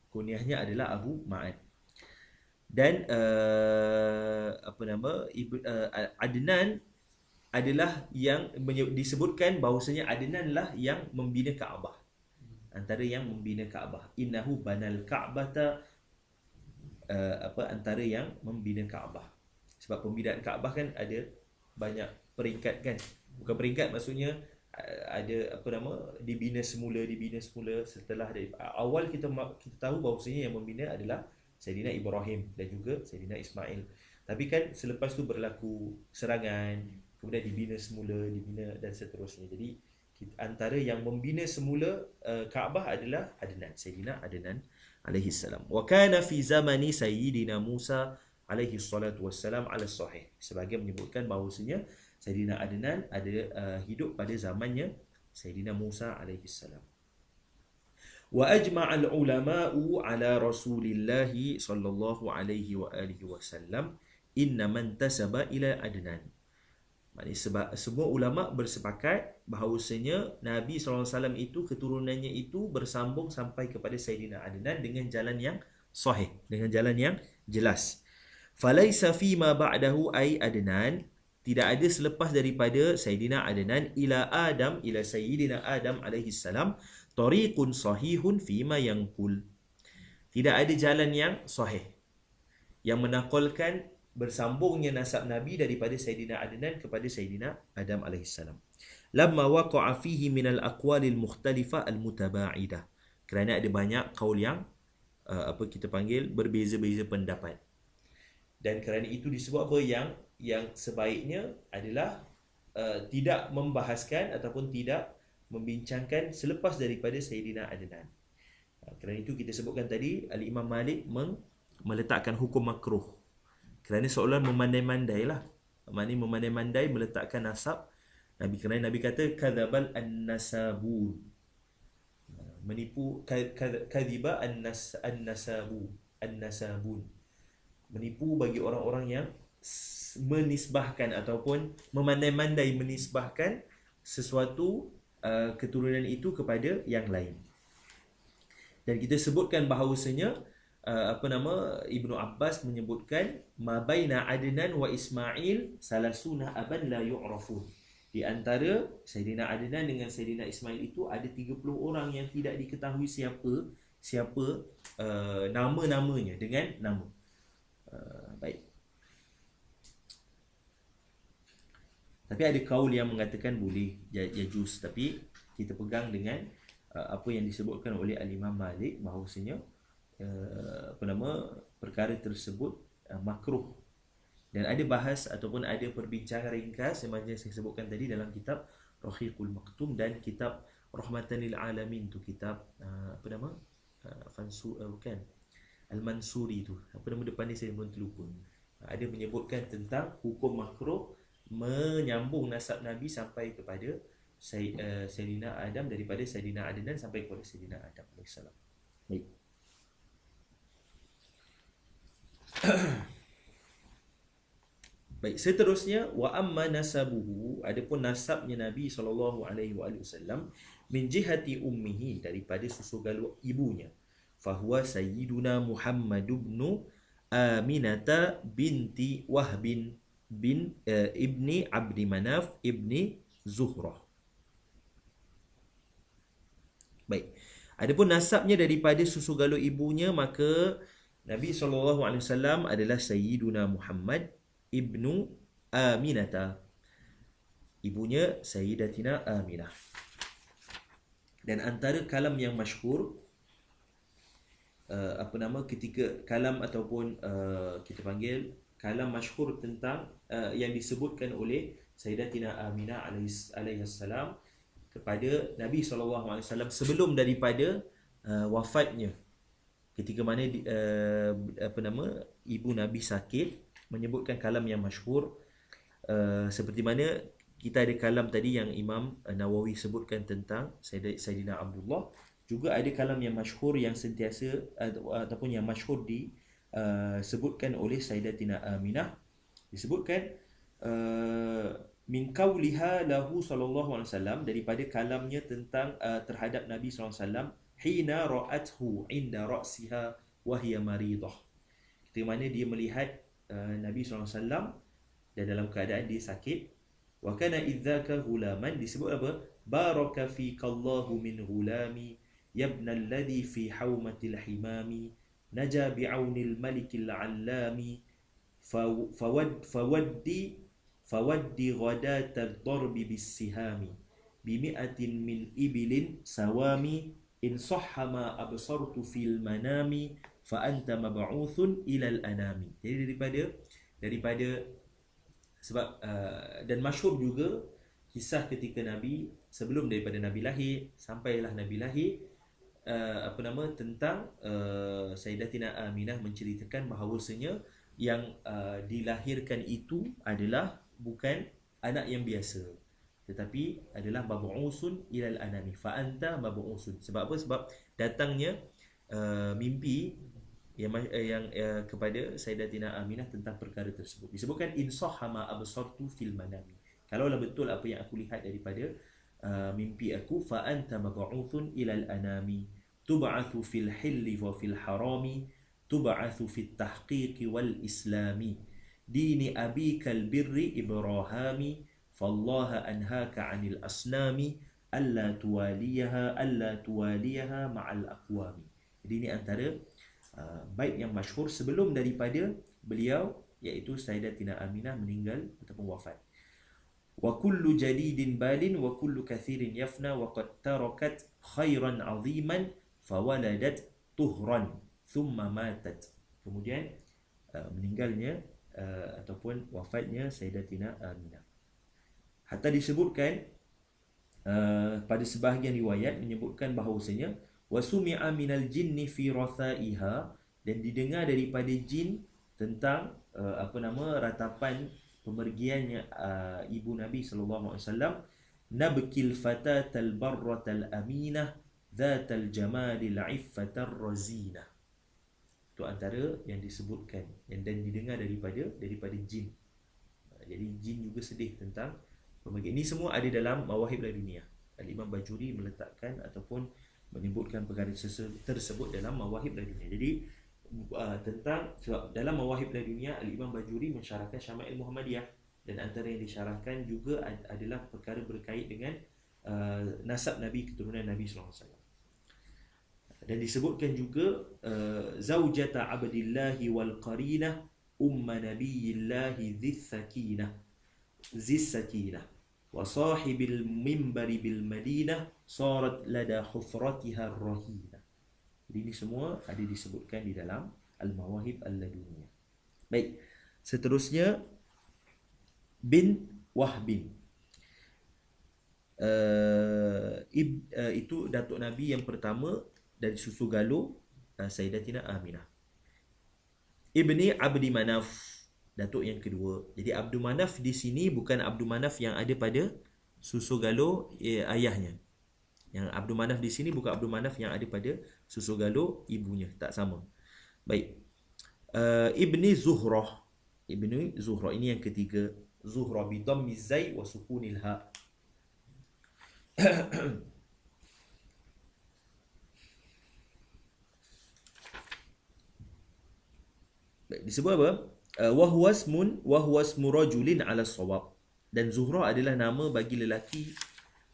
S2: Kunyahnya adalah Abu Ma'ad. Dan Adnan adalah yang disebutkan bahawasanya Adnan lah yang membina Kaabah. Antara yang membina Kaabah. Innahu banal Ka'bata, antara yang membina Kaabah. Sebab pembinaan Kaabah kan ada banyak peringkat kan. Bukan peringkat, maksudnya ada dibina semula setelah awal kita tahu bahawasanya yang membina adalah Sayyidina Ibrahim dan juga Sayyidina Ismail. Tapi kan selepas tu berlaku serangan, kemudian dibina dan seterusnya. Jadi antara yang membina semula Kaabah adalah Adnan, Sayyidina Adnan alaihi salam. Wa kana fi zamani Sayyidina Musa alaihi salatu wassalam ala sahih. Sebagian menyebutkan bahawasanya Sayyidina Adnan ada hidup pada zamannya Sayyidina Musa alaihi salam. Wa ajma'al ulama'u ala Rasulillah sallallahu alaihi wa alihi wasallam inna man tasaba ila Adnan. Maksudnya sebab semua ulama bersepakat bahawasanya Nabi SAW itu, keturunannya itu bersambung sampai kepada Sayyidina Adnan dengan jalan yang sahih, dengan jalan yang jelas. Falaisa fima ba'dahu ay Adnan, tidak ada selepas daripada Sayyidina Adnan ila Sayyidina Adam alaihi salam tariqun sahihun fima yanqul. Tidak ada jalan yang sahih yang menakalkan bersambungnya nasab Nabi daripada Sayyidina Adnan kepada Sayyidina Adam alaihi salam. Lamma waqa'a fihi min al-aqwalil mukhtalifah al-mutabaidah. Kerana ada banyak kaul yang kita panggil berbeza-beza pendapat. Dan kerana itu disebut apa, yang sebaiknya adalah tidak membahaskan ataupun tidak membincangkan selepas daripada Sayyidina Adnan. Kerana itu kita sebutkan tadi, Al-Imam Malik meletakkan hukum makruh. Kerana seolah memandai-mandai lah maknanya memandai-mandai meletakkan nasab Nabi, kerana Nabi kata kadzabal an-nasabun, menipu, kadhiba an-nasabun, menipu bagi orang-orang yang menisbahkan ataupun memandai-mandai menisbahkan sesuatu keturunan itu kepada yang lain. Dan kita sebutkan bahawasanya Ibnu Abbas menyebutkan mabaina Adnan wa Ismail salasuna aban la yu'rafun. Di antara Sayyidina Adnan dengan Sayyidina Ismail itu ada 30 orang yang tidak diketahui siapa nama-namanya dengan nama. Baik. Tapi ada kaul yang mengatakan boleh juz, tapi kita pegang dengan apa yang disebutkan oleh Al-Imam Malik bahawasanya perkara tersebut makruh. Dan ada bahas ataupun ada perbincangan ringkas yang macam saya sebutkan tadi dalam kitab Rahiqul Maktum dan kitab Rahmatan lil Alamin tu, kitab Al-Mansuri tu. Apa nama depan ni saya pun terlupa. Ada menyebutkan tentang hukum makruh menyambung nasab Nabi sampai kepada Sayyidina Adam, daripada Sayyidina Adnan sampai kepada Sayyidina Adam AS. Baik. Baik, seterusnya wa amma nasabuhu, adapun nasabnya Nabi SAW min jihati ummihi, daripada susu galuk ibunya, fahuwa sayyiduna Muhammad ibn Aminata binti Wahbin bin ibni Abdi Manaf ibni Zuhrah. Baik, adapun nasabnya daripada susu galuk ibunya, maka Nabi SAW adalah Sayyiduna Muhammad ibnu Aminata, ibunya Sayyidatina Aminah. Dan antara kalam yang masyhur, ketika kalam ataupun kita panggil kalam masyhur tentang yang disebutkan oleh Sayyidatina Aminah alaihissalam kepada Nabi SAW sebelum daripada wafatnya, ketika mana ibu Nabi sakit, menyebutkan kalam yang masyhur seperti mana kita ada kalam tadi yang Imam Nawawi sebutkan tentang Sayyidina Abdullah. Juga ada kalam yang masyhur yang sentiasa ataupun yang masyhur disebutkan oleh Sayyidatina Aminah. Disebutkan min qawliha lahu sallallahu alaihi wasallam, daripada kalamnya tentang terhadap Nabi sallallahu alaihi wasallam, hina ra'athu inda ra'siha wa hiya maridah, ketika mana dia melihat Nabi SAW dan dalam keadaan dia sakit. Wa kana idzaka hulaman, disebut apa? Baraka fikallahu min hulami yabna alladhi fi haumatil himami naja bi'aunil malikil allami fawaddi ghadatal darbi bisihami bimi'atin min ibilin sawami in sahha ma absartu fil manami fa anta mab'uthun ilal anami. Jadi daripada sebab dan masyhur juga kisah ketika Nabi sebelum daripada Nabi lahir sampailah Nabi lahir, tentang Sayyidatina Aminah menceritakan bahawasanya yang dilahirkan itu adalah bukan anak yang biasa, tetapi adalah mab'usun ilal anami, fa anta mab'usun. Sebab apa? Sebab datangnya mimpi yang kepada Sayyidatina Aminah tentang perkara tersebut. Disebutkan in sahha ma absartu fil manami, kalaulah betul apa yang aku lihat daripada mimpi aku, fa anta mab'uthun ilal anami tub'athu fil hilli wa fil harami tub'athu fit tahqiqi wal islami dini abikal birri ibrahami fallaha anhaka 'anil asnami alla tuwaliyaha ma'al aqwami. Jadi ini antara bait yang masyhur sebelum daripada beliau, iaitu Sayyidatina Aminah meninggal ataupun wafat. Wa kullu jadidin balin wa kullu kathirin yafna wa qad tarakat khairan 'aziman fawaladat tuhran thumma matat. Kemudian meninggalnya ataupun wafatnya Sayyidatina Aminah. Hatta disebutkan pada sebahagian riwayat menyebutkan bahawasanya wasumi'a minal jinni fi rathaiha, dan didengar daripada jin tentang ratapan pemergiannya ibu Nabi sallallahu alaihi wasallam, nabkil fatatal barratal aminah dhatal jamalil iffatar razinah. Itu antara yang disebutkan dan didengar daripada jin. Jadi jin juga sedih tentang pemergian. Ini semua ada dalam Mawahib Ladunia. Al-Imam Bajuri meletakkan ataupun menyebutkan perkara tersebut dalam Mawahib Ladunia. Jadi tentang sebab dalam Mawahib Ladunia, Al-Imam Bajuri mensyarahkan Syama'il Muhammadiyah, dan antara yang disyarahkan juga adalah perkara berkait dengan nasab Nabi, keturunan Nabi sallallahu alaihi wasallam. Dan disebutkan juga zaujata abdillahi wal qarinah umma nabiyillahi dhis sakinah wa sahibil mimbari bil madinah sarat lada hufratiha rahina. Jadi ini semua ada disebutkan di dalam Al-Mawahib Al-Laduniyah. Baik, seterusnya bin Wahbin. Itu datuk Nabi yang pertama dari susu galuh Sayyidatina Aminah. Ibni Abdi Manaf, datuk yang kedua. Jadi Abdul Manaf di sini bukan Abdul Manaf yang ada pada susu galuh ayahnya. Yang Abdul Manaf di sini bukan Abdul Manaf yang ada pada susu galuh ibunya, tak sama. Baik. Ibni Zuhrah. Ibni Zuhrah ini yang ketiga. Zuhrah bi dhammi zai wa sukunil ha. Baik, disebut apa? Wa huwa ismu rajulin ala shawab. Dan Zuhrah adalah nama bagi lelaki,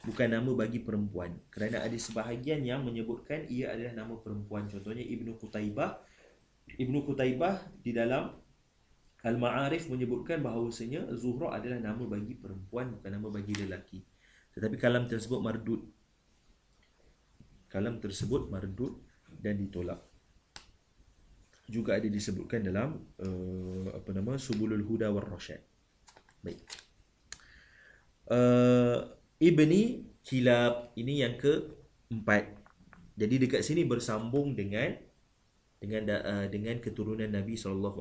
S2: bukan nama bagi perempuan. Kerana ada sebahagian yang menyebutkan ia adalah nama perempuan. Contohnya Ibnu Qutaibah. Ibnu Qutaibah di dalam Al-Ma'arif menyebutkan bahawasanya Zuhrah adalah nama bagi perempuan, bukan nama bagi lelaki. Tetapi kalam tersebut mardud. Kalam tersebut mardud dan ditolak. Juga ada disebutkan dalam Subulul Huda war Rasyad. Baik. Ibni Kilab, ini yang keempat. Jadi dekat sini bersambung dengan keturunan Nabi SAW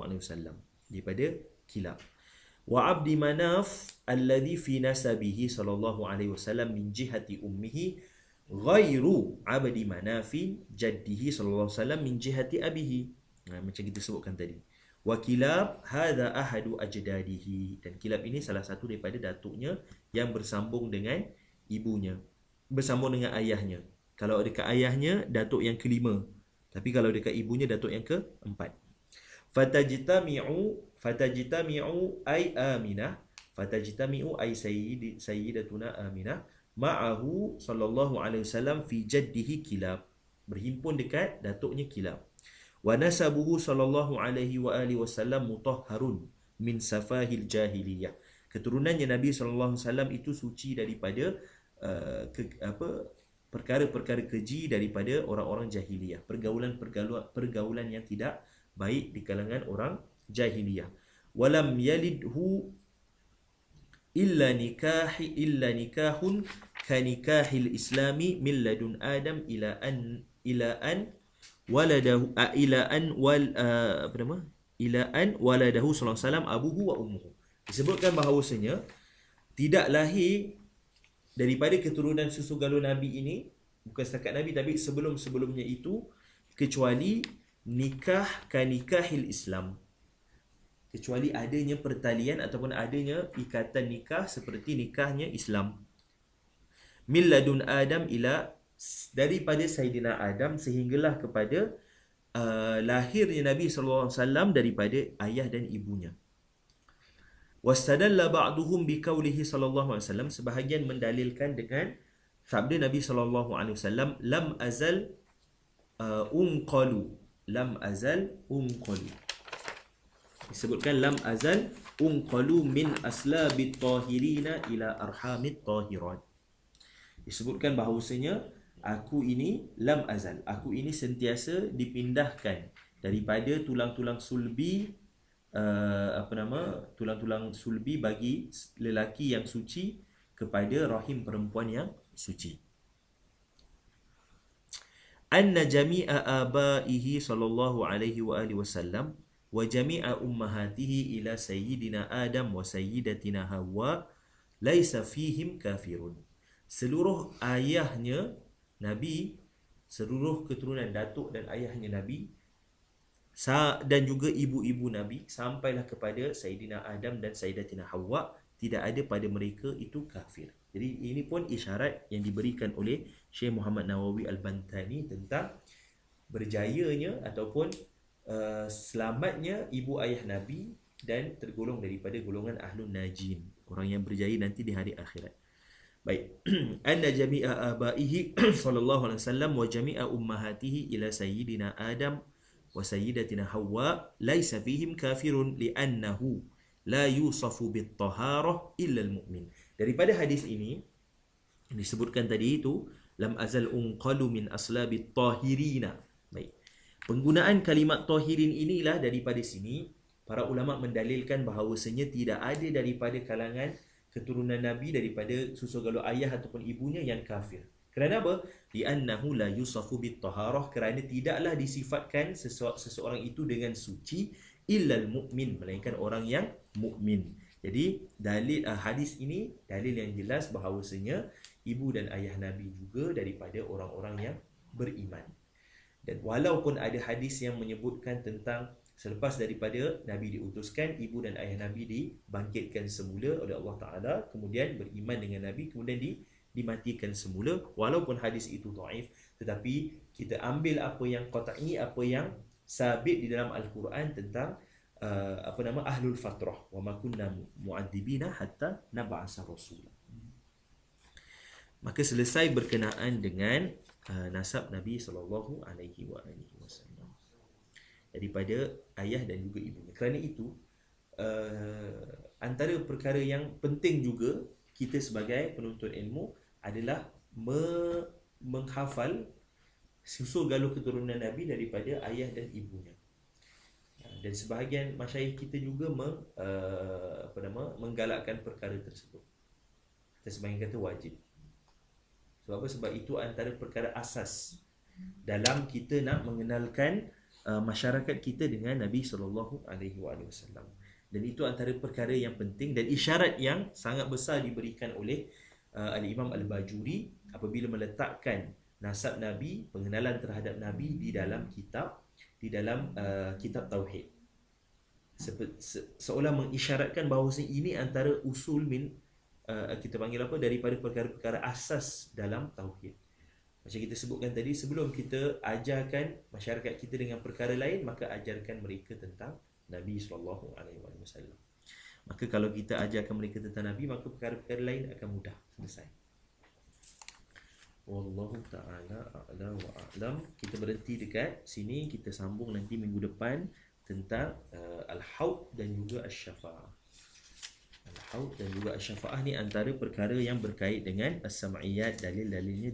S2: daripada Kilab. Wa Abdi Manaf alladhi fi nasabihi SAW min jihati ummihi ghairu Abdi Manafin jaddihi SAW min jihati abihi. Macam kita sebutkan tadi. Wa Kilab hadha ahadu ajdadihi, dan Kilab ini salah satu daripada datuknya yang bersambung dengan ibunya, bersambung dengan ayahnya. Kalau dekat ayahnya, datuk yang kelima. Tapi kalau dekat ibunya, datuk yang keempat. Fatajtami'u ay Aminah. Fatajtami'u ay sayyidatuna Aminah ma'ahu sallallahu alaihi wasallam fi jaddihi Kilab. Berhimpun dekat datuknya Kilab. Wa nasabuhu sallallahu alaihi wa alihi wasallam mutahharun min safahil jahiliyah. Keturunannya Nabi sallallahu alaihi wasallam itu suci daripada perkara-perkara keji daripada orang-orang jahiliyah, pergaulan yang tidak baik di kalangan orang jahiliyah. Walam yalidhu illa nikahun kanikahil islami min ladun Adam ila an waladahu waladahu sallallahu alaihi wasallam abuhu wa ummuhu. Disebutkan bahawasanya tidak lahir daripada keturunan susu galuh Nabi ini, bukan setakat Nabi tapi sebelum-sebelumnya itu, kecuali nikah kanikahil Islam, kecuali adanya pertalian ataupun adanya ikatan nikah seperti nikahnya Islam. Min ladun Adam ila, daripada Sayyidina Adam sehinggalah kepada lahirnya Nabi SAW daripada ayah dan ibunya. Wastadalla ba'duhum biqaulihi sallallahu alaihi wasallam, sebahagian mendalilkan dengan sabda Nabi sallallahu alaihi wasallam, lam azal unqalu. Disebutkan lam azal unqalu min aslabit tahirina ila arhamit tahirat. Disebutkan bahawasanya aku ini lam azal, aku ini sentiasa dipindahkan daripada tulang-tulang sulbi, tulang-tulang sulbi bagi lelaki yang suci kepada rahim perempuan yang suci. Anna jami'a abaihi sallallahu alaihi wa alihi wasallam wa jami'a ummahatihi ila sayyidina Adam wa sayyidatina Hawa laisa fihim kafirun. Seluruh ayahnya Nabi, seluruh keturunan datuk dan ayahnya Nabi dan juga ibu-ibu Nabi sampailah kepada Sayyidina Adam dan Sayyidatina Hawa, tidak ada pada mereka itu kafir. Jadi ini pun isyarat yang diberikan oleh Syekh Muhammad Nawawi Al-Bantani tentang berjayanya ataupun selamatnya ibu ayah Nabi dan tergolong daripada golongan Ahlun Najin, orang yang berjaya nanti di hari akhirat. Baik. Anna jami'a abaihi sallallahu alaihi wasallam wa jami'a ummahatihi ila sayyidina Adam wa sayyidatina Hawa laisa fihim kafirun li'annahu la yusafu bit-taharah illa al-mu'min. Daripada hadis ini disebutkan tadi itu lam azal unqalu min aslabit tahirina. Baik. Penggunaan kalimat tahirin inilah daripada sini para ulama mendalilkan bahawasanya tidak ada daripada kalangan keturunan Nabi daripada susu galuh ayah ataupun ibunya yang kafir. Kerana apa? Li'annahu la yusafu bit-taharah, kerana tidaklah disifatkan seseorang itu dengan suci illal mu'min, melainkan orang yang mukmin. Jadi dalil hadis ini dalil yang jelas bahawasanya ibu dan ayah Nabi juga daripada orang-orang yang beriman. Dan walaupun ada hadis yang menyebutkan tentang selepas daripada Nabi diutuskan, ibu dan ayah Nabi dibangkitkan semula oleh Allah Ta'ala, kemudian beriman dengan Nabi, kemudian dimatikan semula. Walaupun hadis itu dhaif, tetapi kita ambil apa yang qat'i, apa yang sabit di dalam Al-Quran tentang ahlul fatrah, wa ma kunna mu'adzibina hatta nab'asa rasula. Maka selesai berkenaan dengan nasab Nabi sallallahu alaihi wasallam daripada ayah dan juga ibunya. Kerana itu antara perkara yang penting juga kita sebagai penuntut ilmu adalah menghafal susul galuh keturunan Nabi daripada ayah dan ibunya. Dan sebahagian masyayikh kita juga menggalakkan perkara tersebut. Kita sebahagian kata wajib. Sebab apa? Sebab itu antara perkara asas dalam kita nak mengenalkan masyarakat kita dengan Nabi sallallahu alaihi wasallam. Dan itu antara perkara yang penting dan isyarat yang sangat besar diberikan oleh Al-Imam Al-Bajuri apabila meletakkan nasab Nabi, pengenalan terhadap Nabi di dalam kitab kitab tauhid. Seolah mengisyaratkan bahawa ini antara usul kita panggil apa, daripada perkara-perkara asas dalam tauhid. Macam kita sebutkan tadi, sebelum kita ajarkan masyarakat kita dengan perkara lain, maka ajarkan mereka tentang Nabi sallallahu alaihi wasallam. Maka kalau kita ajarkan mereka tentang Nabi, maka perkara-perkara lain akan mudah selesai. Wallahu ta'ala a'la wa a'lam. Kita berhenti dekat sini, kita sambung nanti minggu depan tentang al-haud dan juga asy-syafa'ah. Al-haud dan juga asy-syafa'ah ni antara perkara yang berkait dengan as-sam'iyat, dalil-dalilnya.